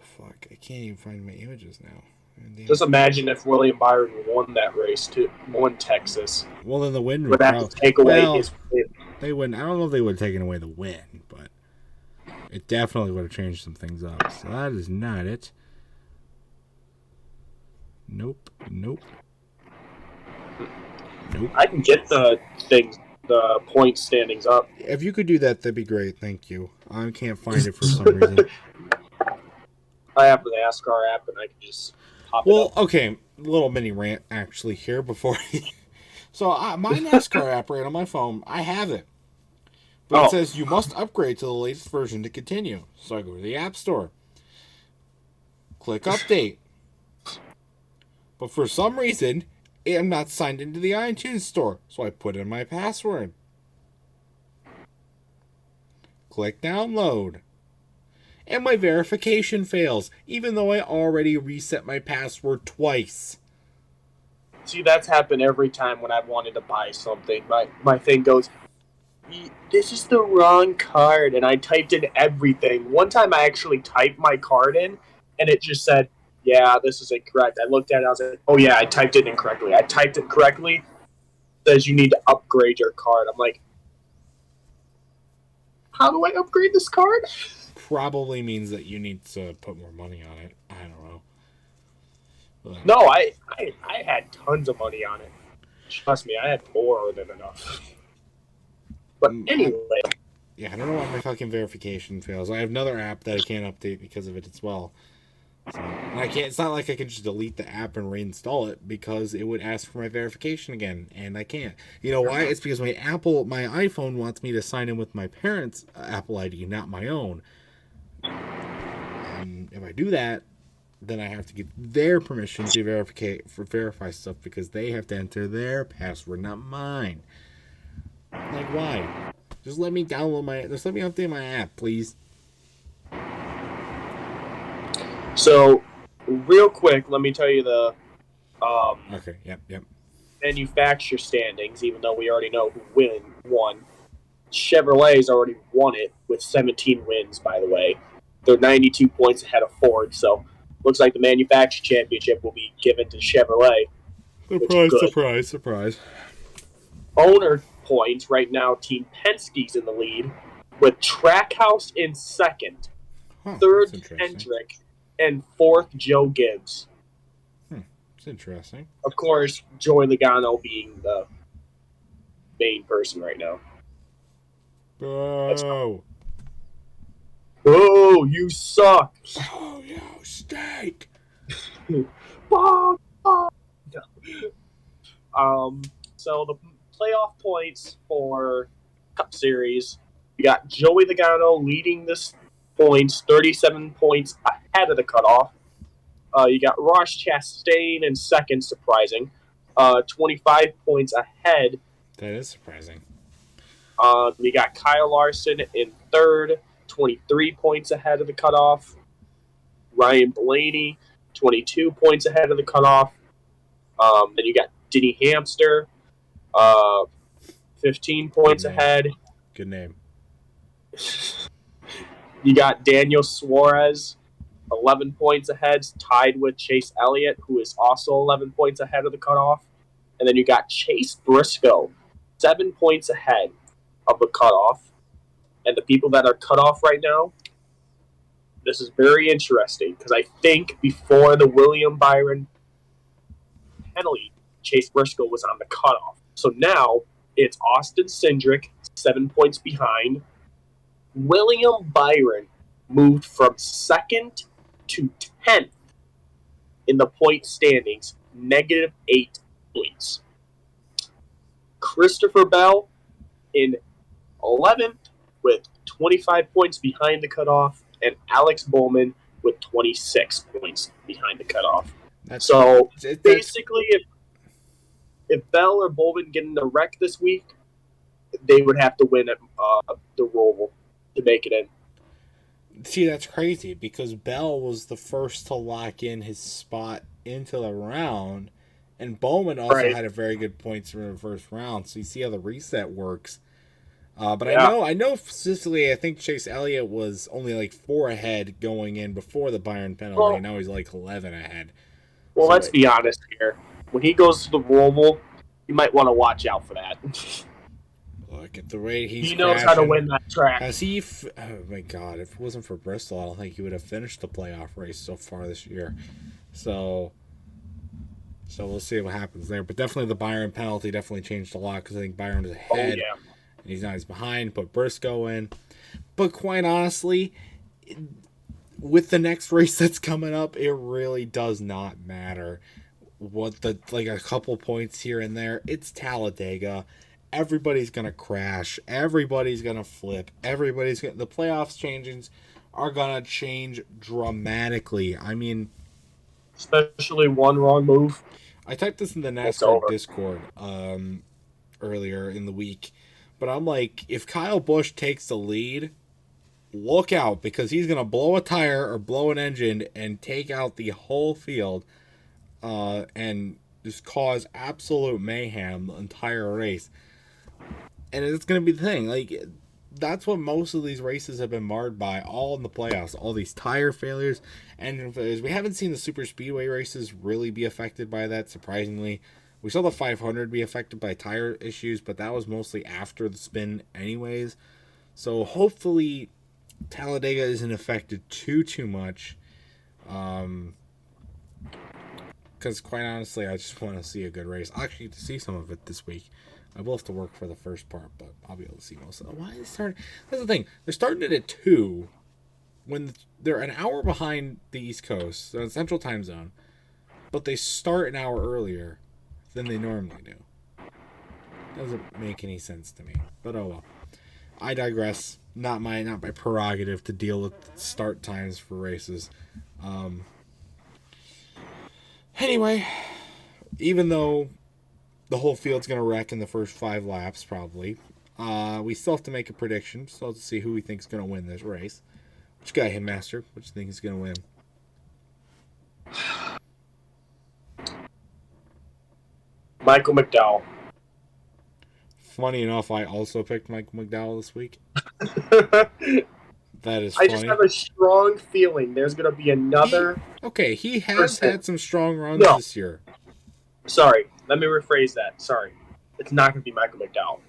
Fuck. I can't even find my images now. Just imagine if William Byron won that race, won Texas. Well, then the win would have to take away his win. They wouldn't. I don't know if they would have taken away the win, but it definitely would have changed some things up. So that is not it. Nope. I can get the point standings up. If you could do that, that'd be great. Thank you. I can't find it for some reason. I have the NASCAR app, and I can just pop it up. Well, okay. Little mini rant actually here before. So my NASCAR app right on my phone, I have it. But it says you must upgrade to the latest version to continue. So I go to the App Store. Click update. But for some reason, I'm not signed into the iTunes Store. So I put in my password. Click download. And my verification fails, even though I already reset my password twice. See, that's happened every time when I've wanted to buy something. My thing goes, this is the wrong card, and I typed in everything. One time I actually typed my card in, and it just said, yeah, this is incorrect. I looked at it, I was like, oh yeah, I typed it incorrectly. I typed it correctly. It says you need to upgrade your card. I'm like, how do I upgrade this card? Probably means that you need to put more money on it. I don't know. But no, I had tons of money on it. Trust me, I had more than enough. But anyway. I don't know why my fucking verification fails. I have another app that I can't update because of it as well. So, and I can't. It's not like I can just delete the app and reinstall it because it would ask for my verification again, and I can't. You know why? It's because my iPhone wants me to sign in with my parents' Apple ID, not my own. And if I do that, then I have to get their permission to verify stuff because they have to enter their password, not mine. Like, why? Just let me update my app, please. So, real quick, let me tell you the okay, yep. manufacturer standings, even though we already know who won. Chevrolet's already won it with 17 wins, by the way. They're 92 points ahead of Ford, so looks like the manufacturer championship will be given to Chevrolet. Surprise. Owner points, right now, Team Penske's in the lead, with Trackhouse in second, third Hendrick, and fourth Joe Gibbs. It's interesting. Of course, Joey Logano being the main person right now. Bro. Oh, you suck. Oh, you steak. So the playoff points for Cup Series, we got Joey Logano leading this points, 37 points ahead of the cutoff. You got Ross Chastain in second, surprising. 25 points ahead. That is surprising. You got Kyle Larson in third, 23 points ahead of the cutoff. Ryan Blaney, 22 points ahead of the cutoff. Then you got Denny Hamster, 15 points ahead. Good name. You got Daniel Suarez, 11 points ahead, tied with Chase Elliott, who is also 11 points ahead of the cutoff. And then you got Chase Briscoe, 7 points ahead of the cutoff. And the people that are cut off right now, this is very interesting because I think before the William Byron penalty, Chase Briscoe was on the cutoff. So now it's Austin Cindric, 7 points behind. William Byron moved from second to 10th in the point standings, -8 points. Christopher Bell in 11th with 25 points behind the cutoff, and Alex Bowman with 26 points behind the cutoff. Basically, if Bell or Bowman get in the wreck this week, they would have to win at the Roval to make it in. See, that's crazy because Bell was the first to lock in his spot into the round, and Bowman also had a very good points from the first round. So you see how the reset works. But yeah. I know specifically, I think Chase Elliott was only like 4 ahead going in before the Byron penalty. Well, now he's like 11 ahead. Well, so let's be honest here. When he goes to the Roval, you might want to watch out for that. Look at the way he knows how to win that track. Has he? Oh my God! If it wasn't for Bristol, I don't think he would have finished the playoff race so far this year. So we'll see what happens there. But definitely the Byron penalty definitely changed a lot because I think Byron is ahead. Oh, yeah. And he's not as behind. Put Briscoe in. But quite honestly, with the next race that's coming up, it really does not matter what a couple points here and there. It's Talladega. Everybody's gonna crash. Everybody's gonna flip. The playoffs changes are gonna change dramatically. I mean, especially one wrong move. I typed this in the NASCAR Discord earlier in the week, but I'm like, if Kyle Busch takes the lead, look out because he's gonna blow a tire or blow an engine and take out the whole field, and just cause absolute mayhem the entire race. And it's going to be the thing. Like, that's what most of these races have been marred by, all in the playoffs. All these tire failures, engine failures. We haven't seen the super speedway races really be affected by that, surprisingly. We saw the 500 be affected by tire issues, but that was mostly after the spin anyways. So hopefully Talladega isn't affected too much. Because quite honestly, I just want to see a good race. I'll actually get to see some of it this week. I will have to work for the first part, but I'll be able to see most of it. Why is it starting? That's the thing. They're starting it at 2 when they're an hour behind the East Coast, so in Central Time Zone, but they start an hour earlier than they normally do. Doesn't make any sense to me, but oh well. I digress. Not my prerogative to deal with start times for races. Anyway, even though the whole field's going to wreck in the first 5 laps, probably, we still have to make a prediction. So let's see who we think is going to win this race. Which guy, Hitmaster? Which do you think is going to win? Michael McDowell. Funny enough, I also picked Michael McDowell this week. That is funny. I just have a strong feeling there's going to be another... He has had some strong runs this year. Sorry, let me rephrase that. Sorry. It's not going to be Michael McDowell.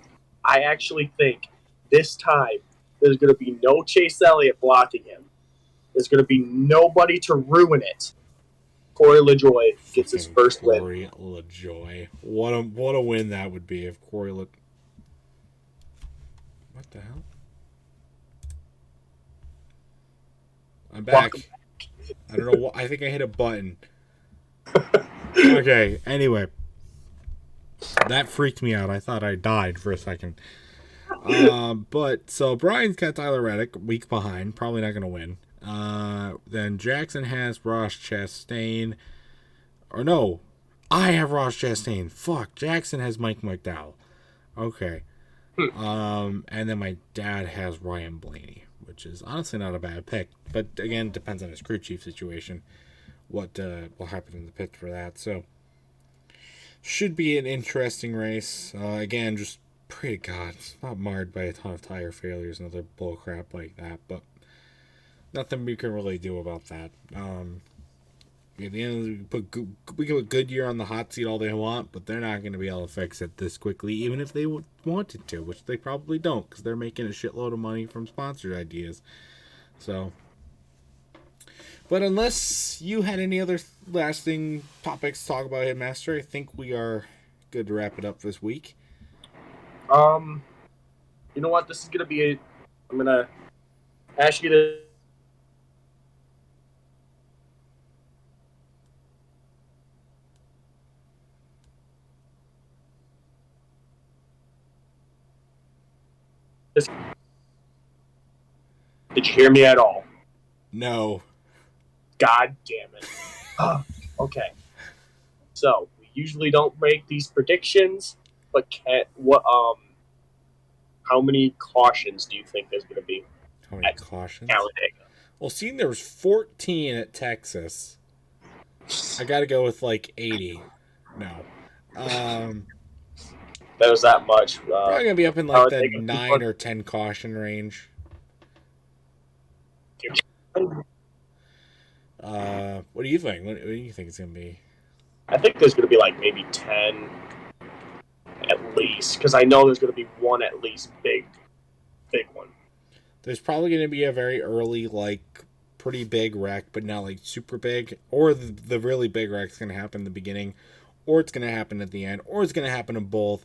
I actually think this time there's going to be no Chase Elliott blocking him. There's going to be nobody to ruin it. Corey LaJoie gets his first win. Corey LaJoie. What a win that would be if Corey What the hell? I'm back. I don't know what. I think I hit a button. Okay, anyway. That freaked me out. I thought I died for a second. But, so Brian's got Tyler Reddick, week behind. Probably not going to win. Then Jackson has Ross Chastain. Or no, I have Ross Chastain. Fuck, Jackson has Mike McDowell. Okay. And then my dad has Ryan Blaney, which is honestly not a bad pick. But again, depends on his crew chief situation. What will happen in the pits for that. So, should be an interesting race. Again, just pray to God it's not marred by a ton of tire failures and other bullcrap like that. But nothing we can really do about that. At the end, we can put Goodyear on the hot seat all they want, but they're not going to be able to fix it this quickly, even if they wanted to, which they probably don't, because they're making a shitload of money from sponsored ideas. So, but unless you had any other lasting topics to talk about, Headmaster, I think we are good to wrap it up this week. You know what? This is going to be I'm going to ask you to Did you hear me at all? No. God damn it. Okay. So, we usually don't make these predictions, but how many cautions do you think there's going to be? How many cautions? Talladega? Well, seeing there was 14 at Texas, I got to go with like 80. No. That was that much. Probably going to be up in like the 9 or 10 caution range. What do you think? What do you think it's going to be? I think there's going to be like maybe 10 at least, because I know there's going to be one at least big one. There's probably going to be a very early, like, pretty big wreck, but not like super big. Or the really big wreck's going to happen in the beginning, or it's going to happen at the end, or it's going to happen in both.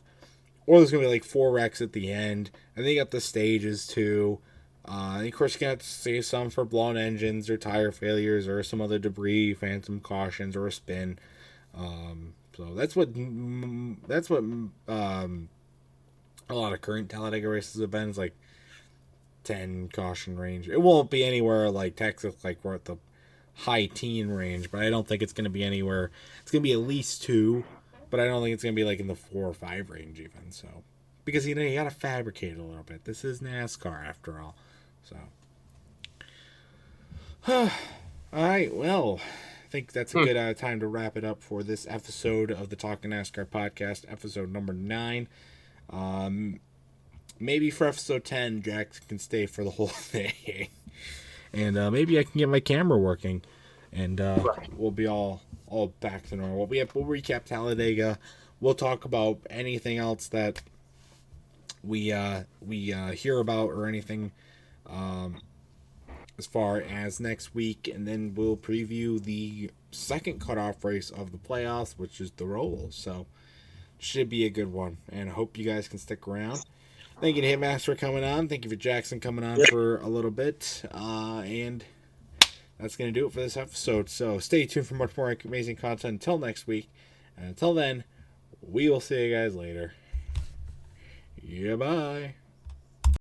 Or there's going to be like 4 wrecks at the end. And then you got the stages too. And of course, you got to save some for blown engines or tire failures or some other debris, phantom cautions, or a spin. So that's what a lot of current Talladega races have been. It's like 10 caution range. It won't be anywhere like Texas, like we're at the high teen range, but I don't think it's going to be anywhere. It's going to be at least 2, but I don't think it's going to be like in the 4 or 5 range even. So, because you got to fabricate it a little bit. This is NASCAR after all. So, all right. Well, I think that's a good time to wrap it up for this episode of the Talking NASCAR podcast, episode number 9. Maybe for episode 10, Jack can stay for the whole thing. And maybe I can get my camera working. And we'll be all back to normal. We'll recap Talladega. We'll talk about anything else that we hear about or anything as far as next week. And then we'll preview the second cutoff race of the playoffs, which is the Roll. So should be a good one. And I hope you guys can stick around. Thank you to Hitmaster for coming on. Thank you for Jackson coming on for a little bit. And that's going to do it for this episode. So stay tuned for much more amazing content until next week. And until then, we will see you guys later. Yeah, bye.